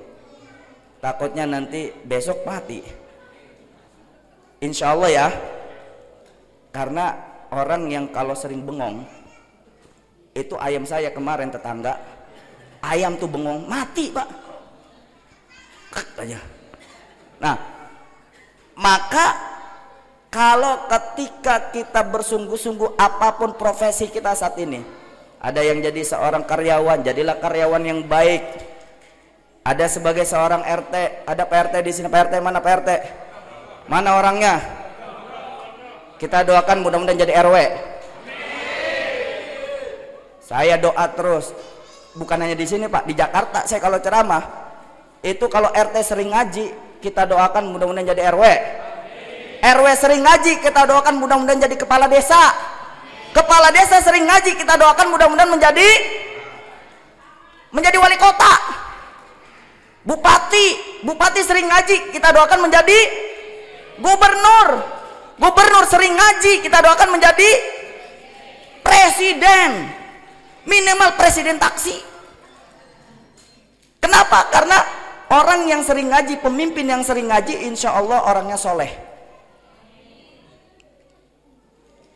takutnya nanti besok mati. Insya Allah ya. Karena orang yang kalau sering bengong, itu ayam saya kemarin tetangga, ayam tuh bengong mati Pak, aja. Nah, maka kalau ketika kita bersungguh-sungguh apapun profesi kita saat ini, ada yang jadi seorang karyawan, jadilah karyawan yang baik. Ada sebagai seorang RT, ada PRT di sini. PRT mana PRT? Mana orangnya? Kita doakan mudah-mudahan jadi RW. Saya doa terus, bukan hanya di sini Pak, di Jakarta saya kalau ceramah itu kalau RT sering ngaji, kita doakan mudah-mudahan jadi RW. RW sering ngaji, kita doakan mudah-mudahan jadi kepala desa. Kepala desa sering ngaji, kita doakan mudah-mudahan menjadi wali kota. Bupati sering ngaji, kita doakan menjadi gubernur. Gubernur sering ngaji, kita doakan menjadi presiden, minimal presiden taksi. Kenapa? Karena orang yang sering ngaji, pemimpin yang sering ngaji, insya Allah orangnya soleh.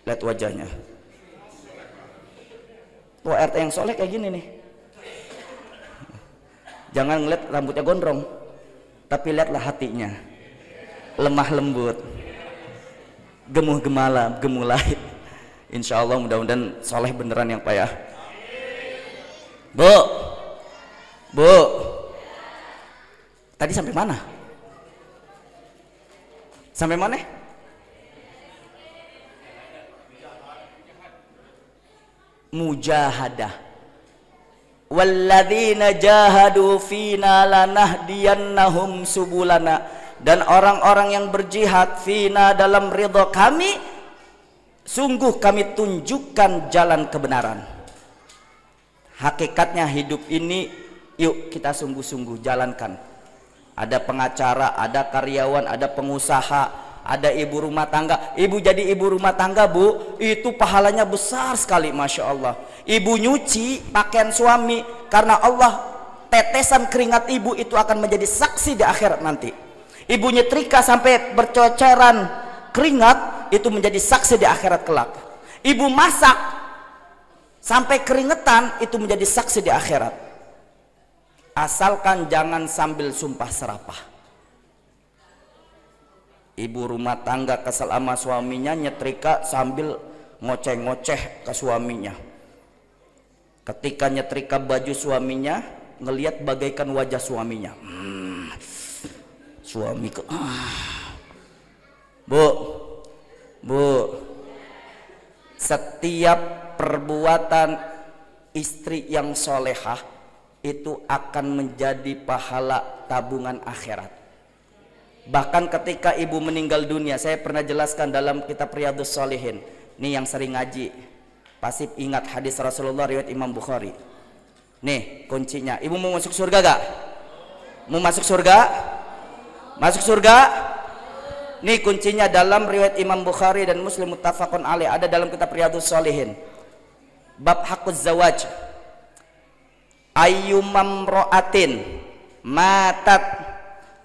Lihat wajahnya. Wah, RT yang soleh kayak gini nih. Jangan ngeliat rambutnya gondrong, tapi lihatlah hatinya, lemah lembut, gemuh gemala, gemulai. Insya Allah mudah-mudahan soleh beneran yang Pak ya. Bu, tadi sampai mana? Sampai mana? Mujahadah. Walladzina jahadu fina lanahdiyannahum subulana. Dan orang-orang yang berjihad fina dalam ridha kami, sungguh kami tunjukkan jalan kebenaran. Hakikatnya hidup ini, yuk kita sungguh-sungguh jalankan. Ada pengacara, ada karyawan, ada pengusaha, ada ibu rumah tangga. Ibu jadi ibu rumah tangga Bu, itu pahalanya besar sekali, Masya Allah. Ibu nyuci pakaian suami, karena Allah tetesan keringat ibu itu akan menjadi saksi di akhirat nanti. Ibu nyetrika sampai bercoceran keringat, itu menjadi saksi di akhirat kelak. Ibu masak sampai keringetan, itu menjadi saksi di akhirat. Asalkan jangan sambil sumpah serapah. Ibu rumah tangga kesal sama suaminya, nyetrika sambil ngoceh-ngoceh ke suaminya. Ketika nyetrika baju suaminya, ngelihat bagaikan wajah suaminya. Suamiku, Bu, setiap perbuatan istri yang solehah itu akan menjadi pahala tabungan akhirat. Bahkan ketika ibu meninggal dunia, saya pernah jelaskan dalam kitab Riyadhus Shalihin. Nih yang sering ngaji pasti ingat hadis Rasulullah riwayat Imam Bukhari. Nih kuncinya, ibu mau masuk surga gak? Mau masuk surga? Masuk surga? Nih kuncinya dalam riwayat Imam Bukhari dan Muslim muttafaqun alaih, ada dalam kitab Riyadhus Shalihin. Bab haqquz zawaj. Ayyumam ro'atin matat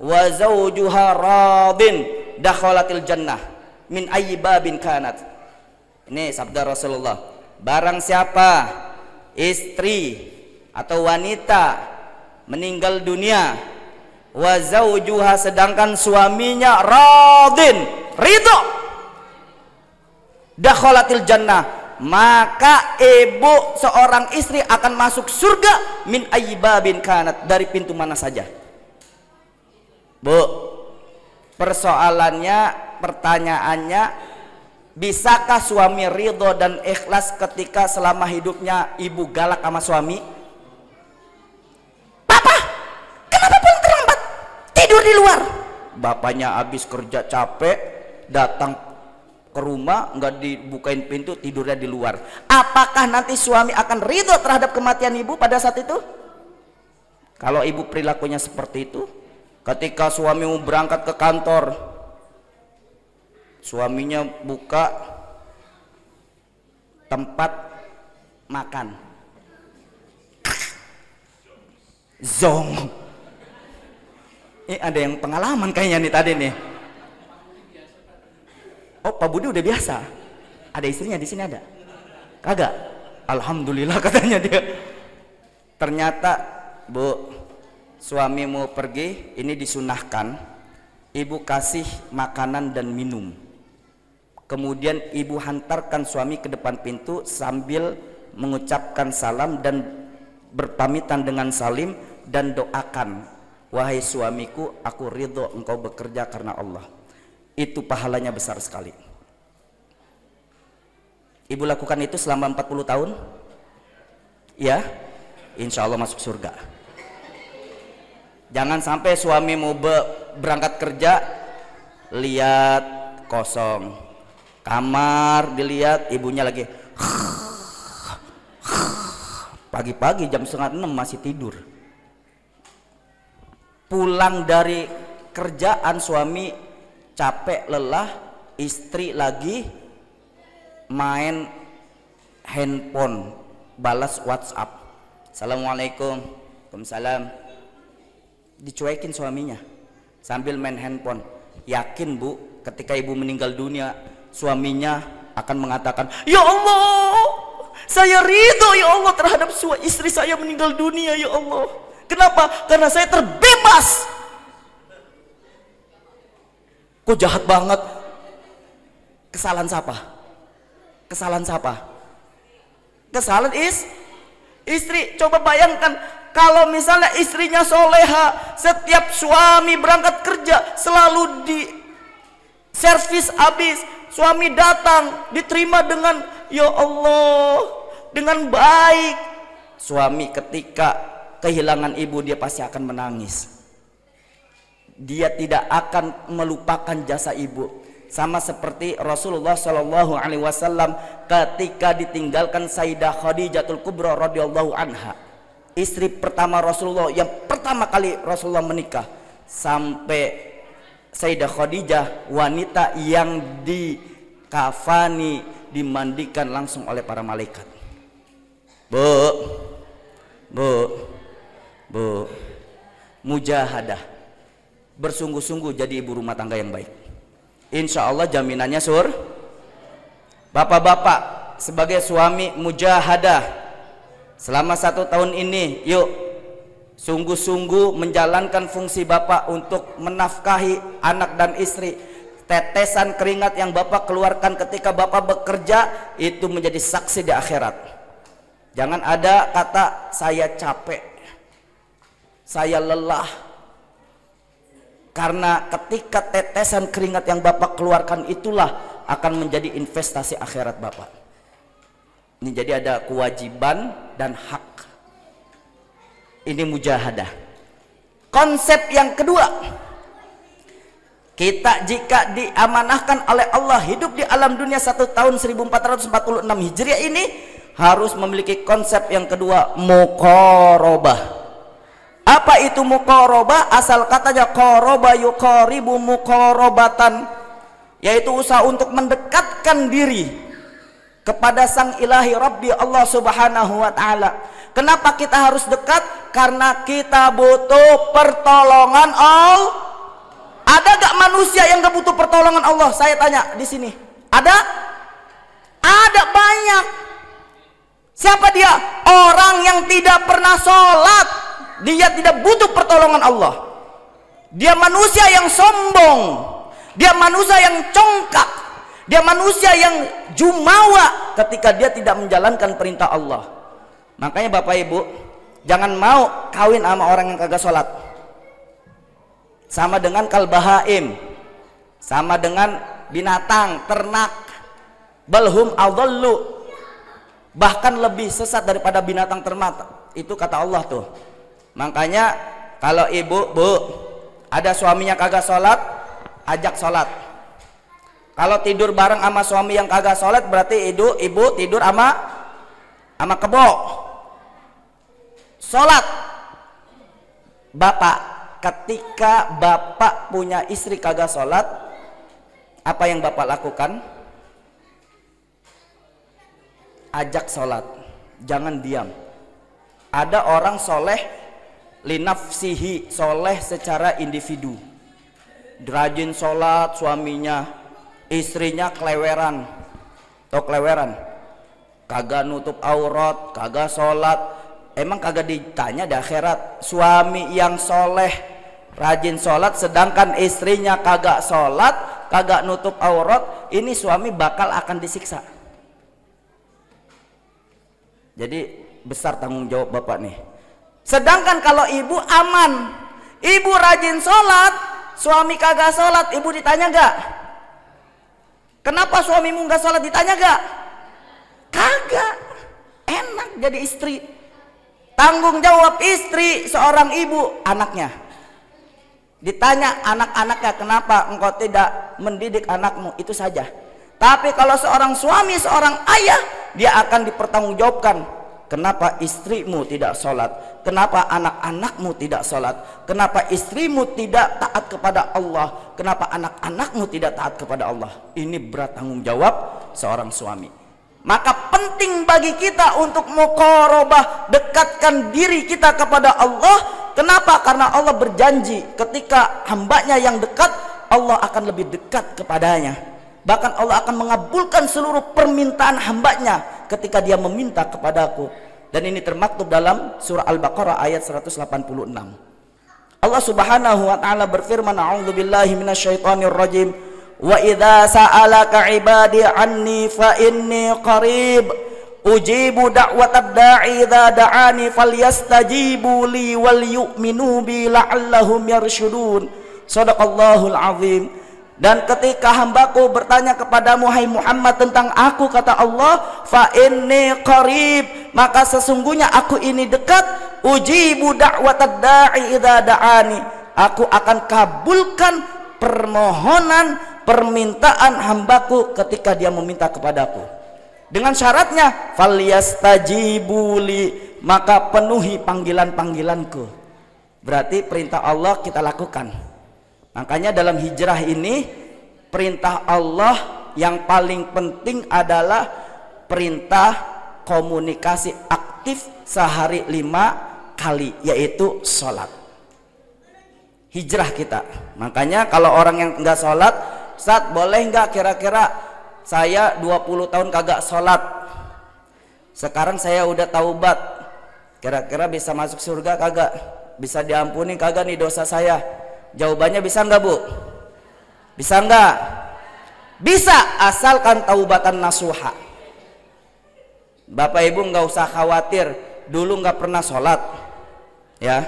wa zawjuha radin dakhalatil jannah min ayyi babin kanat. Ini sabda Rasulullah. Barang siapa istri atau wanita meninggal dunia, wa zawjuha sedangkan suaminya radin, ridho, dakhalatil jannah, maka ibu seorang istri akan masuk surga min ayyi babin kanat, dari pintu mana saja. Bu, persoalannya, pertanyaannya, bisakah suami ridho dan ikhlas ketika selama hidupnya ibu galak sama suami? Papa, kenapa pulang terlambat? Tidur di luar. Bapaknya habis kerja capek, datang ke rumah, nggak dibukain pintu, tidurnya di luar. Apakah nanti suami akan ridho terhadap kematian ibu pada saat itu? Kalau ibu perilakunya seperti itu, ketika suamimu berangkat ke kantor, suaminya buka tempat makan, zong. Ini ada yang pengalaman kayaknya nih tadi nih. Oh, Pak Budi udah biasa. Ada istrinya di sini ada? Kagak? Alhamdulillah katanya dia. Ternyata, Bu, suamimu pergi, ini disunahkan. Ibu kasih makanan dan minum. Kemudian ibu hantarkan suami ke depan pintu sambil mengucapkan salam dan berpamitan dengan salim dan doakan, wahai suamiku, aku ridho engkau bekerja karena Allah. Itu pahalanya besar sekali. Ibu lakukan itu selama 40 tahun, ya, insya Allah masuk surga. Jangan sampai suamimu berangkat kerja, lihat kosong, kamar dilihat, ibunya lagi pagi-pagi jam 5:30 masih tidur. Pulang dari kerjaan suami capek lelah, istri lagi main handphone, balas WhatsApp, assalamualaikum, waalaikumsalam, dicuekin suaminya sambil main handphone. Yakin Bu, ketika ibu meninggal dunia, suaminya akan mengatakan, ya Allah, saya ridho ya Allah terhadap istri saya meninggal dunia ya Allah. Kenapa? Karena saya terbebas. Kok jahat banget? Kesalahan siapa? Kesalahan siapa? Kesalahan istri. Coba bayangkan kalau misalnya istrinya soleha, setiap suami berangkat kerja selalu di servis habis, suami datang diterima dengan ya Allah, dengan baik. Suami ketika kehilangan ibu dia pasti akan menangis. Dia tidak akan melupakan jasa ibu. Sama seperti Rasulullah Shallallahu Alaihi Wasallam ketika ditinggalkan Sayyidah Khadijatul Kubra radhiyallahu anha, istri pertama Rasulullah yang pertama kali Rasulullah menikah, sampai Sayyidah Khadijah wanita yang dikafani, dimandikan langsung oleh para malaikat. Bu, mujahadah, bersungguh-sungguh jadi ibu rumah tangga yang baik. Insya Allah jaminannya Bapak-bapak sebagai suami mujahadah selama 1 tahun ini, yuk sungguh-sungguh menjalankan fungsi bapak untuk menafkahi anak dan istri. Tetesan keringat yang bapak keluarkan ketika bapak bekerja itu menjadi saksi di akhirat. Jangan ada kata saya capek, saya lelah. Karena ketika tetesan keringat yang bapak keluarkan itulah akan menjadi investasi akhirat bapak. Ini jadi ada kewajiban dan hak. Ini mujahadah. Konsep yang kedua, kita jika diamanahkan oleh Allah hidup di alam dunia 1 tahun 1446 Hijriah ini harus memiliki konsep yang kedua, muqarabah. Apa itu muqarabah? Asal katanya qaraba yuqaribu muqarabatan, yaitu usaha untuk mendekatkan diri kepada Sang Ilahi Rabbi Allah Subhanahu wa taala. Kenapa kita harus dekat? Karena kita butuh pertolongan Allah. Ada gak manusia yang gak butuh pertolongan Allah? Saya tanya di sini. Ada? Ada banyak. Siapa dia? Orang yang tidak pernah sholat. Dia tidak butuh pertolongan Allah. Dia manusia yang sombong, dia manusia yang congkak, dia manusia yang jumawa ketika dia tidak menjalankan perintah Allah. Makanya Bapak Ibu jangan mau kawin sama orang yang kagak sholat. Sama dengan kalbahaim, sama dengan binatang ternak, balhum adallu, bahkan lebih sesat daripada binatang ternak. Itu kata Allah tuh. Makanya kalau ibu, Bu, ada suaminya kagak sholat, ajak sholat. Kalau tidur bareng sama suami yang kagak sholat, berarti ibu tidur sama kebo. Sholat. Bapak, ketika bapak punya istri kagak sholat, apa yang bapak lakukan? Ajak sholat, jangan diam. Ada orang soleh linafsihi, soleh secara individu, rajin sholat suaminya, istrinya keleweran atau keleweran, kagak nutup aurat, kagak sholat. Emang kagak ditanya di akhirat, suami yang soleh rajin sholat sedangkan istrinya kagak sholat, kagak nutup aurat, ini suami bakal akan disiksa. Jadi besar tanggung jawab bapak nih. Sedangkan kalau ibu aman, ibu rajin sholat, suami kagak sholat, ibu ditanya gak? Kenapa suamimu gak sholat, ditanya gak? Kagak. Enak jadi istri. Tanggung jawab istri seorang ibu, anaknya. Ditanya anak-anaknya, kenapa engkau tidak mendidik anakmu, itu saja. Tapi kalau seorang suami, seorang ayah, dia akan dipertanggungjawabkan. Kenapa istrimu tidak sholat? Kenapa anak-anakmu tidak sholat? Kenapa istrimu tidak taat kepada Allah? Kenapa anak-anakmu tidak taat kepada Allah? Ini berat tanggung jawab seorang suami. Maka penting bagi kita untuk muqarabah, dekatkan diri kita kepada Allah. Kenapa? Karena Allah berjanji ketika hambanya yang dekat, Allah akan lebih dekat kepadanya. Bahkan Allah akan mengabulkan seluruh permintaan hambanya ketika dia meminta kepadaku. Dan ini termaktub dalam surah Al-Baqarah ayat 186. Allah Subhanahu wa taala berfirman, a'udzubillahi minasyaitonir rajim. Wa idza sa'alaka 'ibadi 'anni fa inni qarib ujibu da'watad da'i idza da'ani falyastajibu li wal yu'minu bi la'allahum yarshudun. Shadaqallahul azim. Dan ketika hambaku bertanya kepadamu hai Muhammad tentang aku, kata Allah, fa inni qarib, maka sesungguhnya aku ini dekat, ujibu da'watad da'i idza da'ani, aku akan kabulkan permohonan permintaan hambaku ketika dia meminta kepadaku. Dengan syaratnya falyastajibuli, maka penuhi panggilan-panggilanku. Berarti perintah Allah kita lakukan. Makanya dalam hijrah ini perintah Allah yang paling penting adalah perintah komunikasi aktif sehari 5 kali, yaitu sholat. Hijrah kita. Makanya kalau orang yang enggak sholat, Ustaz, boleh nggak kira-kira saya 20 tahun kagak sholat, sekarang saya udah taubat, kira-kira bisa masuk surga kagak? Bisa diampuni kagak nih dosa saya? Jawabannya bisa nggak, Bu? Bisa nggak? Bisa, asalkan taubatan nasuha. Bapak Ibu nggak usah khawatir dulu nggak pernah sholat, ya.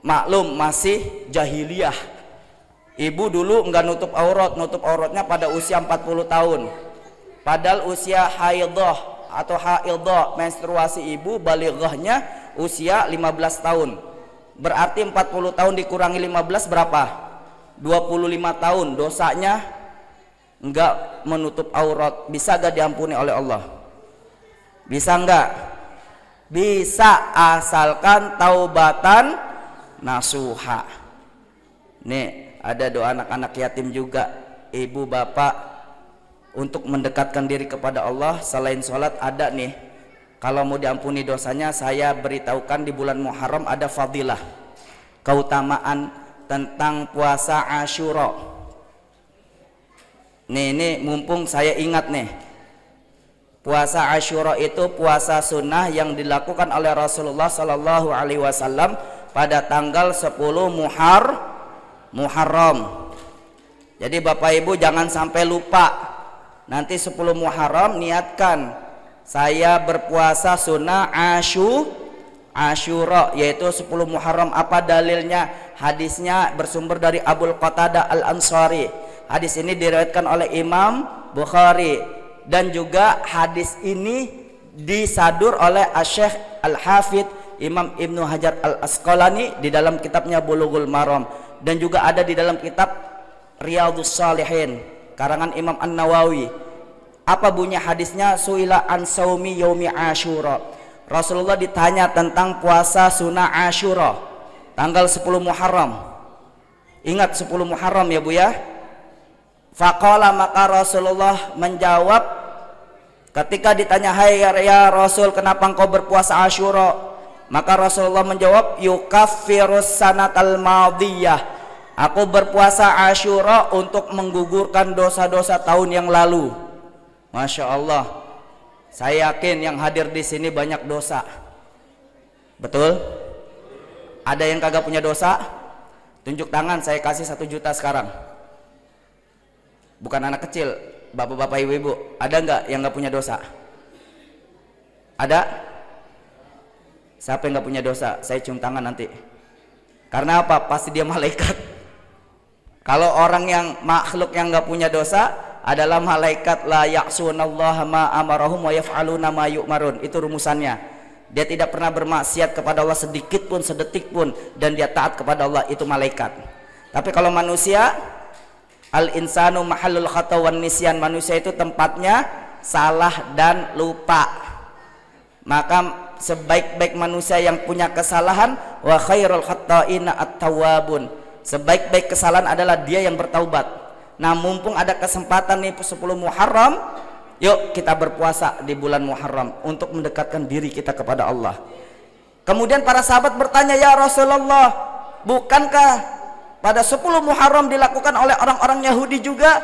Maklum masih jahiliyah. Ibu dulu nggak nutup auratnya pada usia 40 tahun. Padahal usia haidah atau haidah, menstruasi ibu balighahnya usia 15 tahun. Berarti 40 tahun dikurangi 15 berapa? 25 tahun. Dosanya nggak menutup aurat. Bisa nggak diampuni oleh Allah? Bisa nggak? Bisa, asalkan taubatan nasuha. Nih, ada doa anak-anak yatim juga, ibu bapak untuk mendekatkan diri kepada Allah selain sholat ada nih. Kalau mau diampuni dosanya, saya beritahukan di bulan Muharram ada fadilah, keutamaan tentang puasa Asyura. Ini mumpung saya ingat nih, puasa Asyura itu puasa sunnah yang dilakukan oleh Rasulullah Sallallahu Alaihi Wasallam pada tanggal 10 Muharram. Jadi Bapak Ibu jangan sampai lupa. Nanti 10 Muharram niatkan saya berpuasa sunnah Asyura, yaitu 10 Muharram. Apa dalilnya? Hadisnya bersumber dari Abul Qatadah Al-Ansari. Hadis ini diriwayatkan oleh Imam Bukhari, dan juga hadis ini disadur oleh Asy-Syaikh Al-Hafidz Imam Ibnu Hajar Al-Asqalani di dalam kitabnya Bulughul Maram, dan juga ada di dalam kitab Riyadhus Shalihin karangan Imam An-Nawawi. Apa bunyi hadisnya? Suila an saumi yaumi Asyura. Rasulullah ditanya tentang puasa sunnah Asyura. tanggal 10 Muharram. Ingat 10 Muharram ya Bu ya. Faqala, maka Rasulullah menjawab ketika ditanya, "Hai ya Rasul, kenapa engkau berpuasa Asyura?" Maka Rasulullah menjawab, "Yukaffirus sanatal madiyah." Aku berpuasa Asyura untuk menggugurkan dosa-dosa tahun yang lalu. Masya Allah. Saya yakin yang hadir di sini banyak dosa. Betul? Ada yang kagak punya dosa? Tunjuk tangan, saya kasih 1 juta sekarang. Bukan anak kecil, bapak-bapak, ibu-ibu. Ada nggak yang nggak punya dosa? Ada? Siapa yang nggak punya dosa? Saya cium tangan nanti. Karena apa? Pasti dia malaikat. Kalau orang yang makhluk yang nggak punya dosa adalah malaikat, la ya'sunallaha ma amarahum wa yaf'aluna ma yu'marun. Itu rumusannya. Dia tidak pernah bermaksiat kepada Allah sedikit pun, sedetik pun, dan dia taat kepada Allah. Itu malaikat. Tapi kalau manusia, al insanu mahallul khata wan nisyan, manusia itu tempatnya salah dan lupa. Maka sebaik-baik manusia yang punya kesalahan, wa khairul khata'ina at-tawwabun. Sebaik-baik kesalahan adalah dia yang bertaubat. Nah, mumpung ada kesempatan nih 10 Muharram, yuk kita berpuasa di bulan Muharram untuk mendekatkan diri kita kepada Allah. Kemudian para sahabat bertanya, "Ya Rasulullah, bukankah pada 10 Muharram dilakukan oleh orang-orang Yahudi juga?"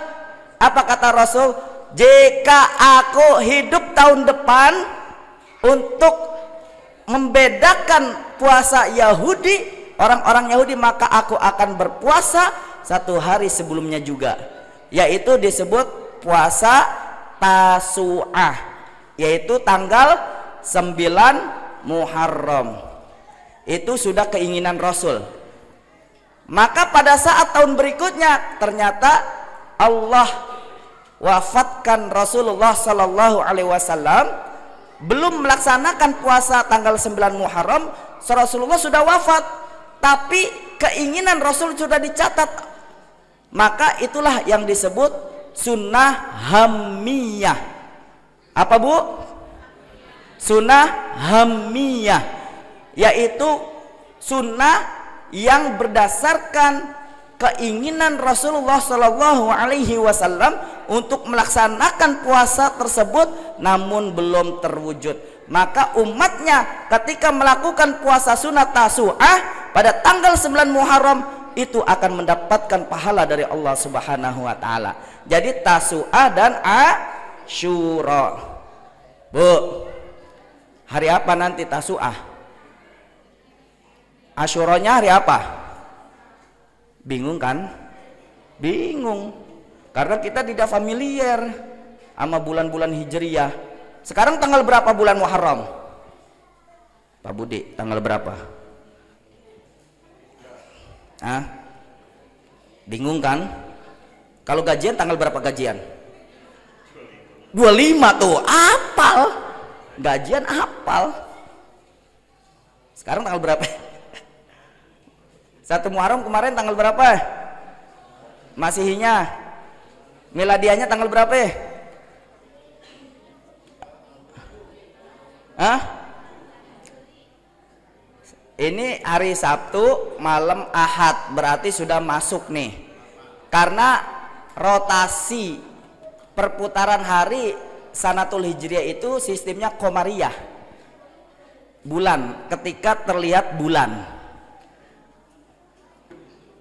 Apa kata Rasul? "Jika aku hidup tahun depan untuk membedakan puasa Yahudi, orang-orang Yahudi, maka aku akan berpuasa 1 hari sebelumnya juga." Yaitu disebut puasa Tasu'ah, yaitu tanggal 9 Muharram. Itu sudah keinginan Rasul. Maka pada saat tahun berikutnya ternyata Allah wafatkan Rasulullah Sallallahu Alaihi Wasallam, belum melaksanakan puasa tanggal 9 Muharram, Rasulullah sudah wafat, tapi keinginan Rasul sudah dicatat. Maka itulah yang disebut sunnah hammiyah. Apa Bu? Sunnah hammiyah, yaitu sunnah yang berdasarkan keinginan Rasulullah Shallallahu Alaihi Wasallam untuk melaksanakan puasa tersebut, namun belum terwujud. Maka umatnya ketika melakukan puasa sunat Tasu'ah pada tanggal 9 Muharram itu akan mendapatkan pahala dari Allah Subhanahu wa taala. Jadi Tasu'ah dan Asyura. Bu, hari apa nanti Tasu'ah? Asyuranya hari apa? Bingung kan? Bingung. Karena kita tidak familiar sama bulan-bulan Hijriyah. Sekarang tanggal berapa bulan Muharram? Pak Budi, tanggal berapa? Hah? Bingung kan? Kalau gajian tanggal berapa gajian? 25 tuh, apal. Gajian apal. Sekarang tanggal berapa? 1 Muharram kemarin tanggal berapa? Masihinya. Miladiahnya tanggal berapa? Hah? Ini hari Sabtu malam Ahad, berarti sudah masuk nih. Karena rotasi perputaran hari Sanatul Hijriyah itu sistemnya Qamariyah. Bulan, ketika terlihat bulan.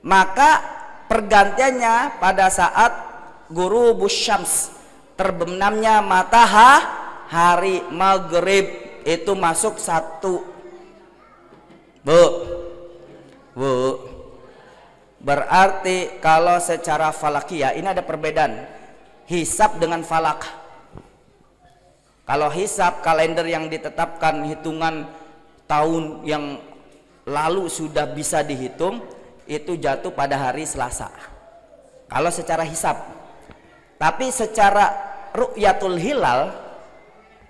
Maka pergantiannya pada saat ghurubus syams, terbenamnya matahari maghrib, itu masuk 1. Bu, berarti kalau secara falakiyah ini ada perbedaan hisab dengan falak. Kalau hisab, kalender yang ditetapkan hitungan tahun yang lalu sudah bisa dihitung, itu jatuh pada hari Selasa kalau secara hisab. Tapi secara ru'yatul hilal,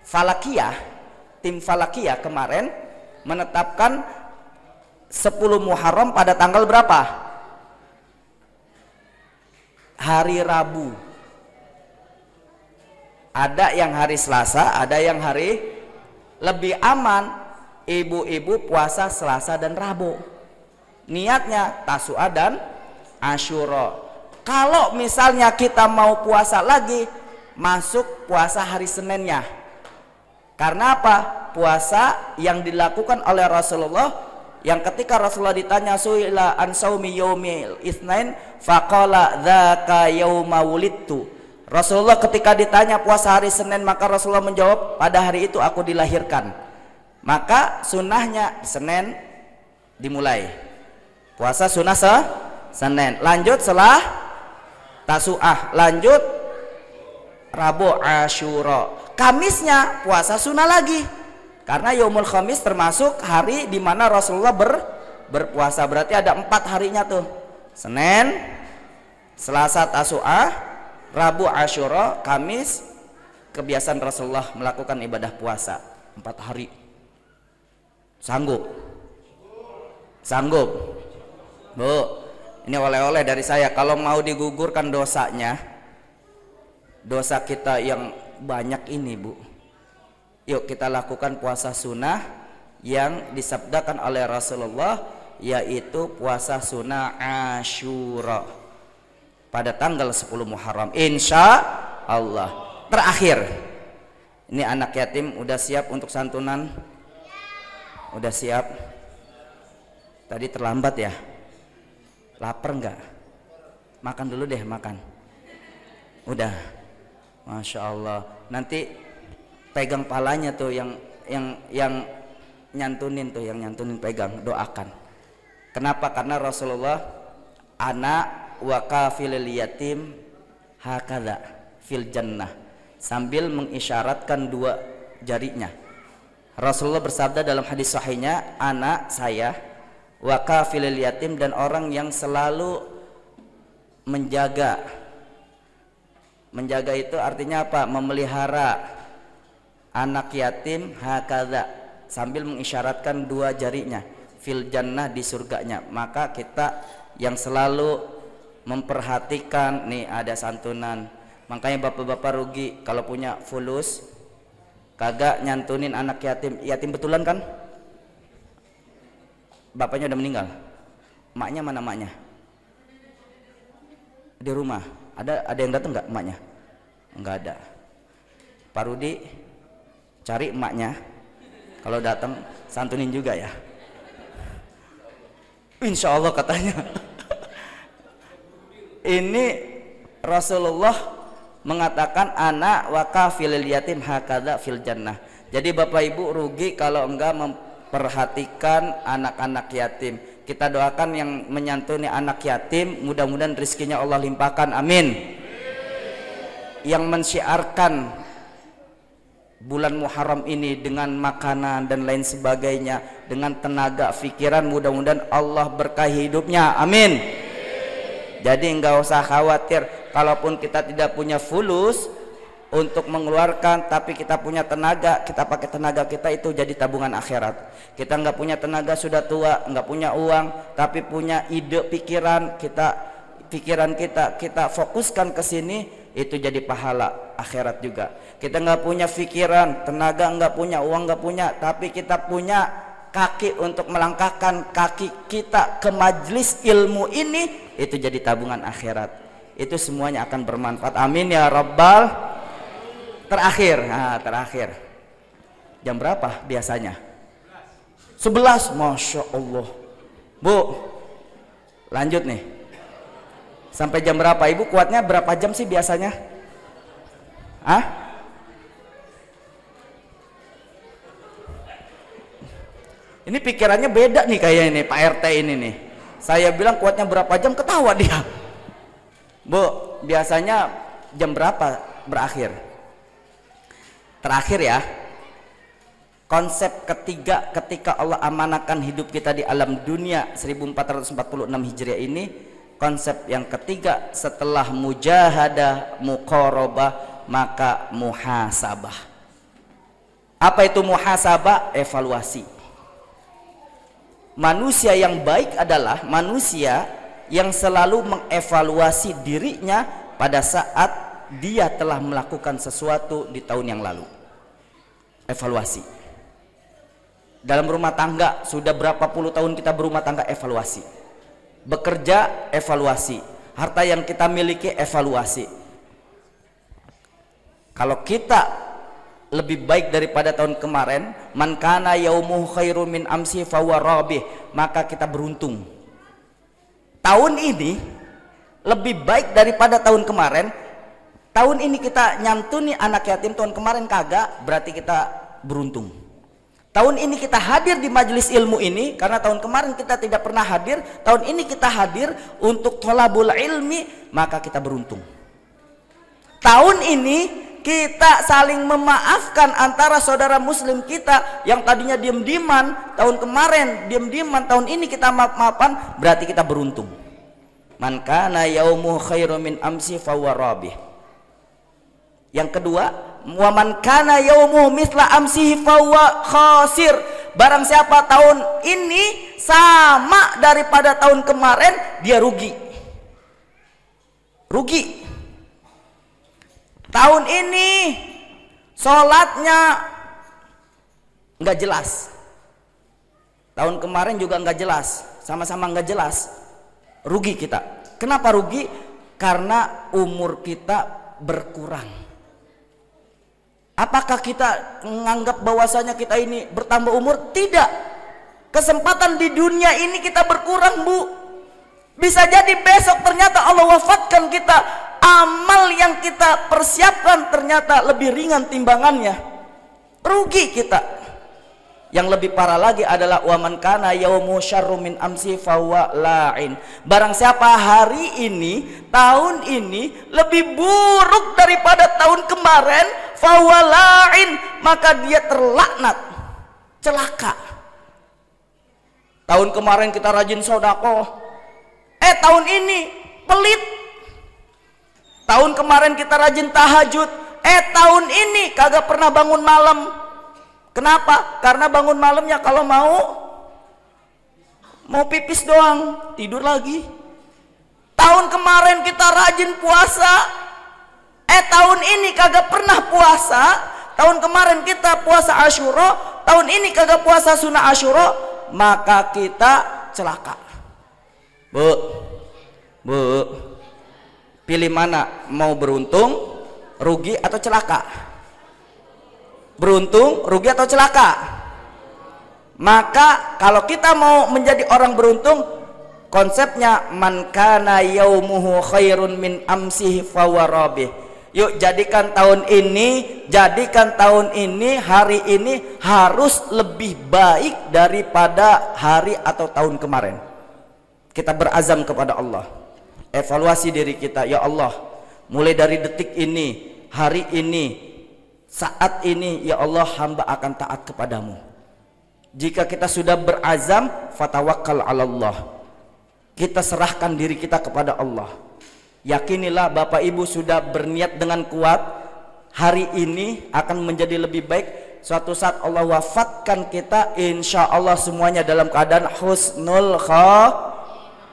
falakiyah, tim falakiyah kemarin menetapkan 10 Muharram pada tanggal berapa? Hari Rabu. Ada yang hari Selasa, ada yang hari, lebih aman ibu-ibu puasa Selasa dan Rabu. Niatnya Tasu'a dan Asyura. Kalau misalnya kita mau puasa lagi, masuk puasa hari Seninnya. Karena apa? Puasa yang dilakukan oleh Rasulullah, yang ketika Rasulullah ditanya suila an saumi yaumil itsnain faqala dzaka yauma wulidtu. Rasulullah ketika ditanya puasa hari Senin, maka Rasulullah menjawab, pada hari itu aku dilahirkan. Maka sunnahnya Senin dimulai. Puasa sunnah Senin. Lanjut setelah Tasu'ah, lanjut Rabu Asyura. Kamisnya puasa sunnah lagi. Karena Yaumul Khamis termasuk hari di mana Rasulullah berpuasa. Berarti ada 4 harinya tuh. Senin, Selasa Tasu'ah, Rabu Asyura, Kamis kebiasaan Rasulullah melakukan ibadah puasa 4 hari. Sanggup? Sanggup? Bu, ini oleh-oleh dari saya. Kalau mau digugurkan dosanya, dosa kita yang banyak ini, Bu, yuk kita lakukan puasa sunnah yang disabdakan oleh Rasulullah, yaitu puasa sunnah Asyura pada tanggal 10 Muharram, insya Allah. Terakhir, ini anak yatim udah siap untuk santunan? Udah siap? Tadi terlambat ya? Lapar enggak? Makan dulu deh, makan. Udah, Masya Allah. Nanti pegang palanya tuh yang nyantunin tuh, yang nyantunin pegang, doakan. Kenapa? Karena Rasulullah anak wa kafilil yatim hakadha fil jannah, sambil mengisyaratkan 2 jarinya. Rasulullah bersabda dalam hadis sahihnya, anak saya wa kafilil yatim, dan orang yang selalu menjaga itu artinya apa? Memelihara anak yatim hakadha, sambil mengisyaratkan 2 jarinya, fil jannah, di surganya. Maka kita yang selalu memperhatikan, nih ada santunan. Makanya bapak-bapak rugi kalau punya fulus kagak nyantunin anak yatim. Yatim betulan kan? Bapaknya udah meninggal. Emaknya mana emaknya? Di rumah. Ada yang datang nggak emaknya? Nggak ada. Pak Rudi cari emaknya. Kalau datang santunin juga ya. Insya Allah katanya. Ini Rasulullah mengatakan anak wa kafilil yatim hakadha fil jannah. Jadi bapak ibu rugi kalau enggak perhatikan anak-anak yatim. Kita doakan yang menyantuni anak yatim, mudah-mudahan rezekinya Allah limpahkan, amin. Yang mensyiarkan bulan Muharram ini dengan makanan dan lain sebagainya, dengan tenaga pikiran, mudah-mudahan Allah berkahi hidupnya, amin. Jadi enggak usah khawatir, kalaupun kita tidak punya fulus untuk mengeluarkan, tapi kita punya tenaga, kita pakai tenaga kita itu jadi tabungan akhirat. Kita nggak punya tenaga, sudah tua, nggak punya uang, tapi punya ide pikiran kita fokuskan ke sini, itu jadi pahala akhirat juga. Kita nggak punya pikiran, tenaga nggak punya, uang nggak punya, tapi kita punya kaki untuk melangkahkan kaki kita ke majlis ilmu ini, itu jadi tabungan akhirat. Itu semuanya akan bermanfaat, amin ya rabbal. Terakhir jam berapa biasanya? 11. Masya Allah. Bu, lanjut nih, sampai jam berapa? Ibu kuatnya berapa jam sih biasanya? Ini pikirannya beda nih kayak ini Pak RT ini nih. Saya bilang kuatnya berapa jam, ketawa dia. Bu, biasanya jam berapa berakhir? Terakhir ya, konsep ketiga ketika Allah amanahkan hidup kita di alam dunia 1446 Hijriah ini, konsep yang ketiga setelah mujahadah, muqarabah, maka muhasabah. Apa itu muhasabah? Evaluasi. Manusia yang baik adalah manusia yang selalu mengevaluasi dirinya pada saat dia telah melakukan sesuatu di tahun yang lalu. Evaluasi. Dalam rumah tangga sudah berapa puluh tahun kita berumah tangga, evaluasi. Bekerja, evaluasi. Harta yang kita miliki, evaluasi. Kalau kita lebih baik daripada tahun kemarin, man kana yaumuhu khairum min amsi fahuwa rabih, maka kita beruntung. Tahun ini lebih baik daripada tahun kemarin. Tahun ini kita nyantuni anak yatim, tahun kemarin kagak, berarti kita beruntung. Tahun ini kita hadir di majelis ilmu ini, karena tahun kemarin kita tidak pernah hadir, tahun ini kita hadir untuk thalabul ilmi, maka kita beruntung. Tahun ini kita saling memaafkan antara saudara muslim kita yang tadinya diam-diaman, tahun kemarin diam-diaman, tahun ini kita maaf-maafan, berarti kita beruntung. Man kana yaumuhu khairum min amsi fahuwa rabih. Yang kedua, wa man kana yaumuhu mithla amsihi fahuwa khasir. Barang siapa tahun ini sama daripada tahun kemarin, dia rugi. Rugi. Tahun ini sholatnya nggak jelas. Tahun kemarin juga nggak jelas, sama-sama nggak jelas. Rugi kita. Kenapa rugi? Karena umur kita berkurang. Apakah kita menganggap bahwasanya kita ini bertambah umur? Tidak. Kesempatan di dunia ini kita berkurang, Bu. Bisa jadi besok ternyata Allah wafatkan kita, amal yang kita persiapkan ternyata lebih ringan timbangannya. Rugi kita. Yang lebih parah lagi adalah wa man kana yaumu syarrum min amsi fahuwa la'in. Barang siapa hari ini, tahun ini lebih buruk daripada tahun kemarin, fahuwa la'in, maka dia terlaknat, celaka. Tahun kemarin kita rajin sedekah, tahun ini pelit. Tahun kemarin kita rajin tahajud, tahun ini kagak pernah bangun malam. Kenapa? Karena bangun malamnya kalau mau pipis doang, tidur lagi. Tahun kemarin kita rajin puasa, tahun ini kagak pernah puasa. Tahun kemarin kita puasa Asyura, tahun ini kagak puasa sunnah Asyura, maka kita celaka. Bu, pilih mana? Mau beruntung, rugi atau celaka? Beruntung, rugi atau celaka? Maka kalau kita mau menjadi orang beruntung, konsepnya man kana yaumuhu khairun min amsihi fahuwa rabih. Yuk jadikan tahun ini, hari ini harus lebih baik daripada hari atau tahun kemarin. Kita berazam kepada Allah, evaluasi diri kita. Ya Allah, mulai dari detik ini, hari ini, saat ini, ya Allah, hamba akan taat kepadamu. Jika kita sudah berazam, fatawakkal 'alallah. Kita serahkan diri kita kepada Allah. Yakinilah Bapak Ibu sudah berniat dengan kuat, hari ini akan menjadi lebih baik. Suatu saat Allah wafatkan kita, insya Allah semuanya dalam keadaan husnul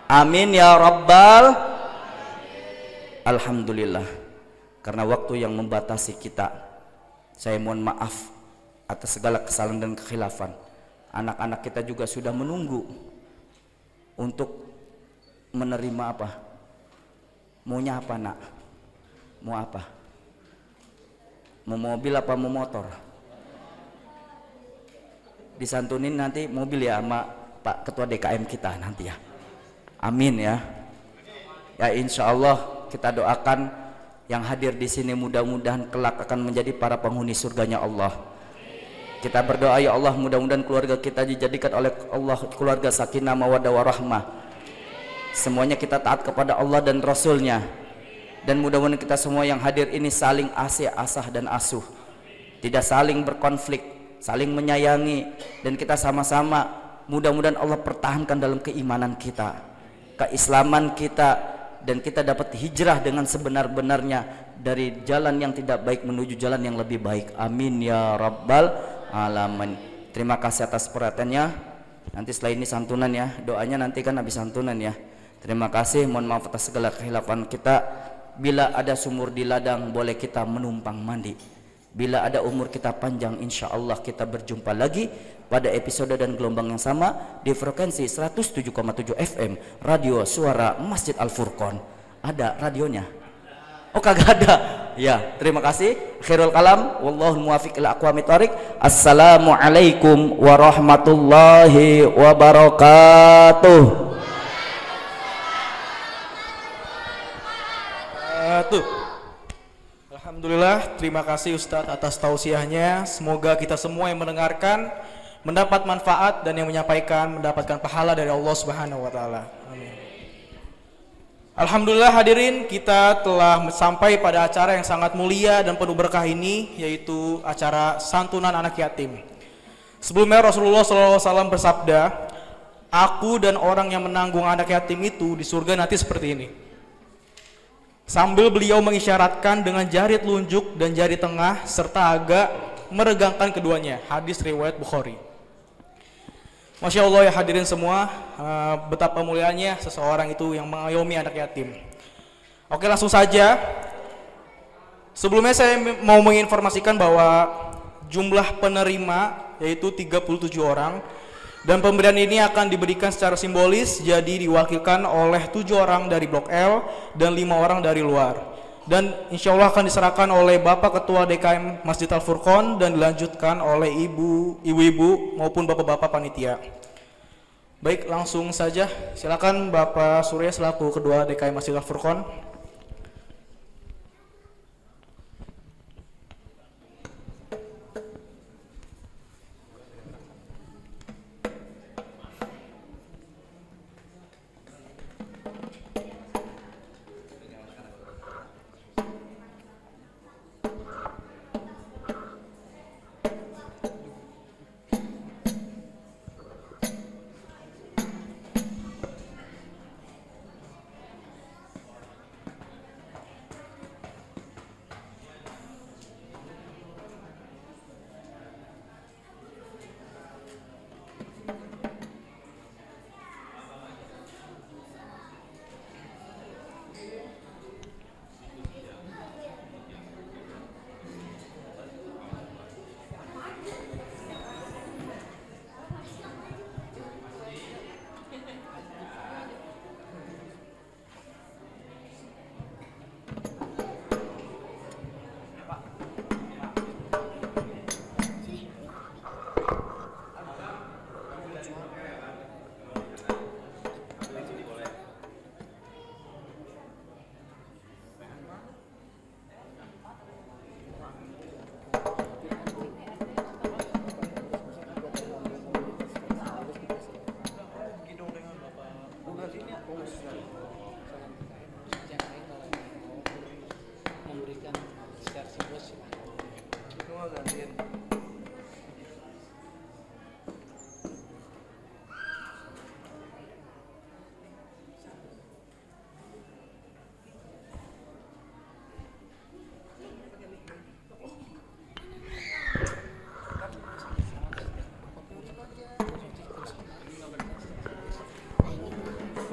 amin ya rabbal. Alhamdulillah. Karena waktu yang membatasi kita, saya mohon maaf atas segala kesalahan dan kekhilafan. Anak-anak kita juga sudah menunggu untuk menerima apa? Maunya apa, Nak? Mau apa? Mau mobil apa mau motor? Disantunin nanti mobil ya sama Pak Ketua DKM kita nanti ya. Amin ya. Ya insya Allah kita doakan yang hadir di sini mudah-mudahan kelak akan menjadi para penghuni surganya Allah. Kita berdoa ya Allah, mudah-mudahan keluarga kita dijadikan oleh Allah keluarga sakinah mawaddah warahmah. Semuanya kita taat kepada Allah dan Rasulnya. Dan mudah-mudahan kita semua yang hadir ini saling asah dan asuh, tidak saling berkonflik, saling menyayangi, dan kita sama-sama mudah-mudahan Allah pertahankan dalam keimanan kita, keislaman kita, dan kita dapat hijrah dengan sebenar-benarnya dari jalan yang tidak baik menuju jalan yang lebih baik. Amin ya rabbal alamin. Terima kasih atas perhatiannya. Nanti setelah ini santunan ya, doanya nanti kan habis santunan ya. Terima kasih, mohon maaf atas segala kehilafan kita. Bila ada sumur di ladang boleh kita menumpang mandi. Bila ada umur kita panjang, insya Allah kita berjumpa lagi pada episode dan gelombang yang sama di frekuensi 107,7 FM Radio Suara Masjid Al-Furqon. Ada radionya? Oh kagak ada. Ya, terima kasih. Khairul kalam, wallahul muwaffiq ila aqwamit thoriq. Assalamualaikum warahmatullahi wabarakatuh. Alhamdulillah, terima kasih Ustadz atas tausiahnya. Semoga kita semua yang mendengarkan mendapat manfaat dan yang menyampaikan mendapatkan pahala dari Allah Subhanahu wa taala. Amin. Alhamdulillah hadirin, kita telah sampai pada acara yang sangat mulia dan penuh berkah ini, yaitu acara santunan anak yatim. Sebelumnya Rasulullah SAW bersabda, aku dan orang yang menanggung anak yatim itu di surga nanti seperti ini. Sambil beliau mengisyaratkan dengan jari telunjuk dan jari tengah serta agak meregangkan keduanya. Hadis riwayat Bukhari. Masya Allah ya hadirin semua, betapa mulianya seseorang itu yang mengayomi anak yatim. Oke, langsung saja. Sebelumnya saya mau menginformasikan bahwa jumlah penerima yaitu 37 orang, dan pemberian ini akan diberikan secara simbolis, jadi diwakilkan oleh 7 orang dari Blok L dan 5 orang dari luar. Dan insya Allah akan diserahkan oleh Bapak Ketua DKM Masjid Al-Furqon dan dilanjutkan oleh ibu-ibu maupun bapak-bapak panitia. Baik, langsung saja silakan Bapak Surya selaku Ketua DKM Masjid Al-Furqon.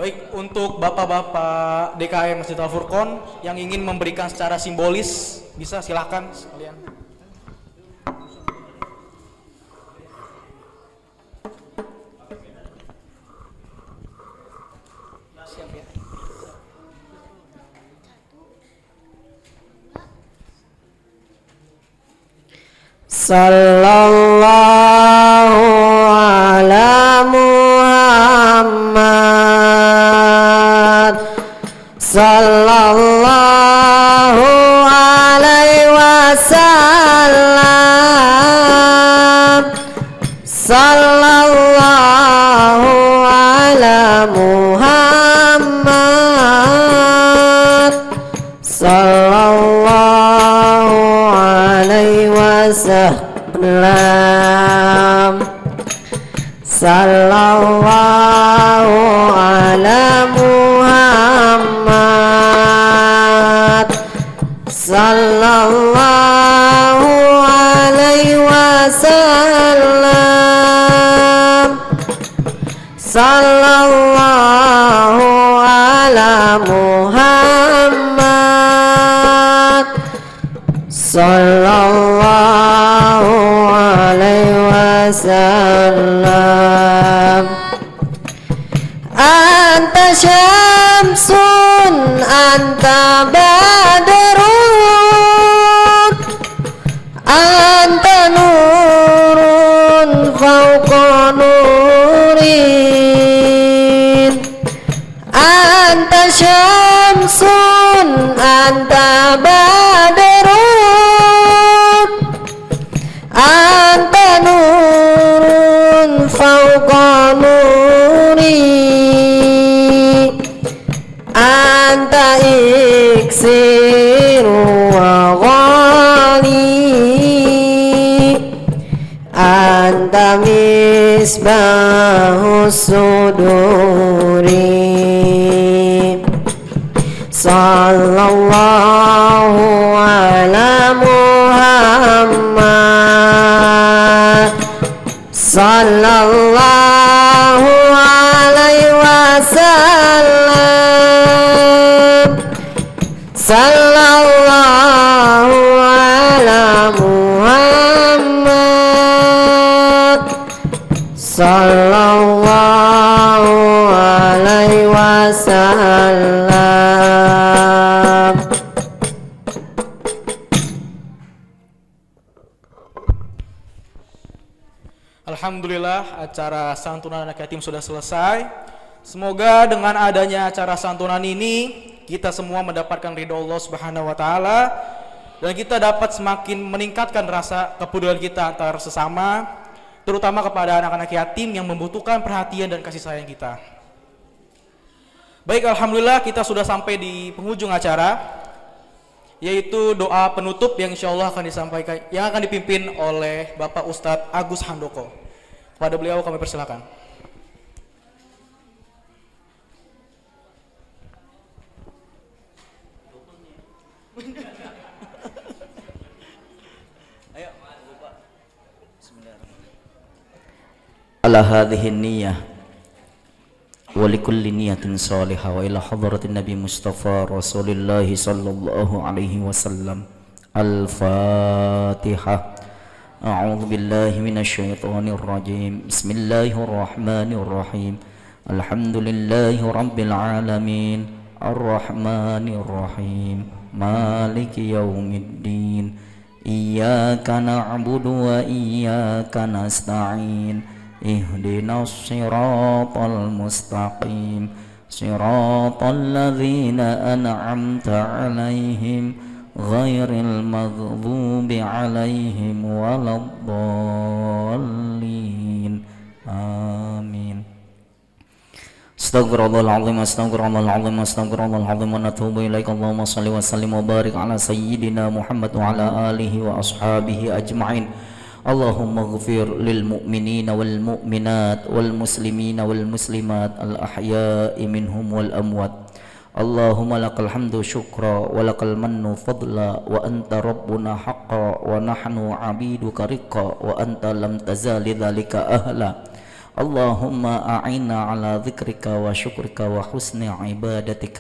Baik, untuk bapak-bapak DKM Masjid Al-Furqon yang ingin memberikan secara simbolis, bisa silakan sekalian. Sallallahu ala Muhammad, sallallahu alaihi wasallam, sallallahu ala Muhammad, sallallahu alaihi wasallam, sallallahu ala Muhammad, sallallahu alaihi wasallam, sallallahu ala Muhammad, sallallahu وسلم أنت شمس أنت بدر أنت نور فوق نور أنت شمس أنت بدر أنت نور فوق نور أنت إكسير وغالي أنت مصباح الصدور صلى الله على محمد صلى الله عليه وسلم صلى الله على محمد صلى الله عليه وسلم. Alhamdulillah, acara santunan anak yatim sudah selesai. Semoga dengan adanya acara santunan ini kita semua mendapatkan ridho Allah Subhanahu wa taala dan kita dapat semakin meningkatkan rasa kepedulian kita antar sesama, terutama kepada anak-anak yatim yang membutuhkan perhatian dan kasih sayang kita. Baik, alhamdulillah kita sudah sampai di penghujung acara, yaitu doa penutup yang insyaallah akan disampaikan, yang akan dipimpin oleh Bapak Ustadz Agus Handoko. Kepada beliau kami persilakan. Ala hadhihi niyyah wa likulli niyatin salihah wa ila hadratin Nabi Mustafa Rasulullah sallallahu alaihi wasallam. Al-Fatihah. A'udzu billahi minasyaitonir rajim. Bismillahirrahmanirrahim. Alhamdulillahi rabbil alamin. Ar-Rahmanir Rahim. Maliki yaumiddin. Iyyaka na'budu wa iyyaka nasta'in. Ihdinas siratal mustaqim. Siratal ladzina an'amta 'alaihim ghairil maghdubi 'alaihim waladdallin. Amin. Astaghfirullahaladzim, astaghfirullahaladzim, astaghfirullahaladzim, wa natubu ilaika. Allahumma salli wa sallim wa barik ala sayyidina Muhammad wa ala alihi wa ashabihi ajma'in. Allahumma ghfir lil mu'minina wal mu'minat wal muslimina wal muslimat al ahya'i minhum wal amwat. Allahumma lakal hamdu syukra wa lakal mannu fadla wa anta rabbuna haqqa wa nahnu abiduka riqqa wa anta lam tazali dhalika ahla. Allahumma a'inna ala dhikrika wa syukrika wa husni ibadatik.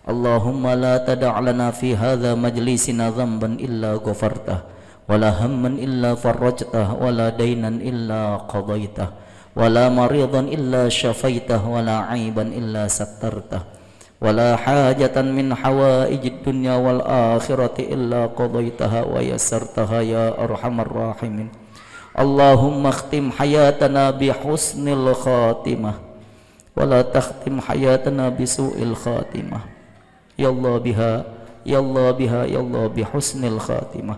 Allahumma la tada'lana fi hadha majlisina dhanban illa ghafartah wa la hamman illa farrajtah wa la daynan illa qadaitah wa la maridan illa syafaitah wa la aiban illa sattartah ولا حاجة من حوائج الدنيا والآخرة إلا قضيتها ويسرتها يا أرحم الراحمين. اللهم اختم حياتنا بحسن الخاتمة ولا تختم حياتنا بسوء الخاتمة. يا الله بها يا الله بها يا الله بحسن الخاتمة.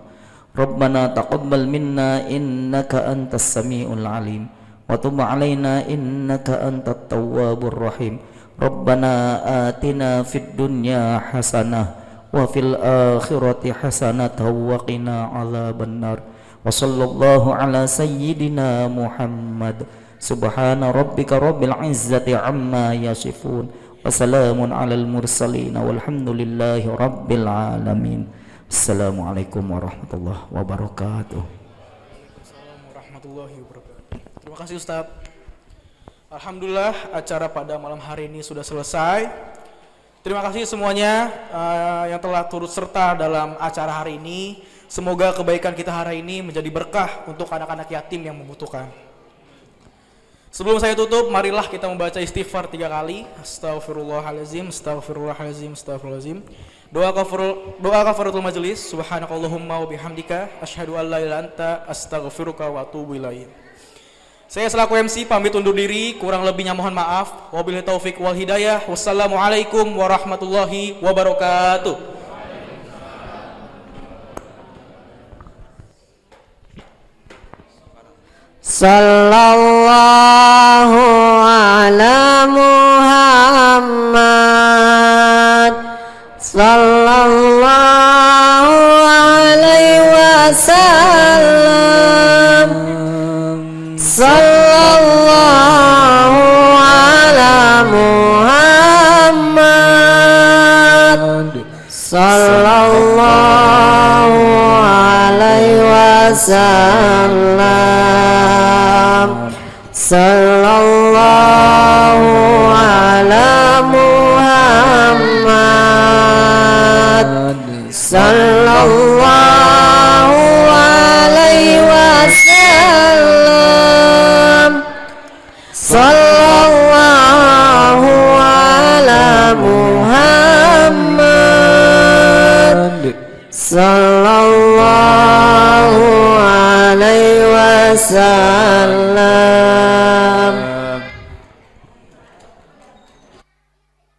ربنا تقبل منا إنك أنت السميع العليم وتب علينا إنك أنت التواب الرحيم. Rabbana atina fid dunya hasanah wa fil akhirati hasanah wa qina adzabannar. Wa sallallahu ala sayyidina Muhammad. Subhana rabbika rabbil izzati amma yasifun wa salamun alal mursalin walhamdulillahi rabbil alamin. Assalamualaikum warahmatullahi wabarakatuh. Assalamualaikum warahmatullahi wabarakatuh. Terima kasih Ustaz. Alhamdulillah acara pada malam hari ini sudah selesai. Terima kasih semuanya yang telah turut serta dalam acara hari ini. Semoga kebaikan kita hari ini menjadi berkah untuk anak-anak yatim yang membutuhkan. Sebelum saya tutup, marilah kita membaca istighfar 3 kali. Astaghfirullahalazim, astaghfirullahalazim, astaghfirullahalazim. Doa kafaratul majelis. Subhanakallahumma wa bihamdika asyhadu an la ilaha illa anta astaghfiruka wa atubu ilaik. Saya selaku MC pamit undur diri, kurang lebihnya mohon maaf. Wabillahi taufik wal hidayah. Wassalamualaikum warahmatullahi wabarakatuh. Sallallahu ala Muhammad, sallallahu alaihi wasallam, sallallahu ala Muhammad, sallallahu alaihi wasallam, sallallahu ala Muhammad, sallallahu alaihi wasallam, sallallahu ala Muhammad, sallallahu alaihi wasallam.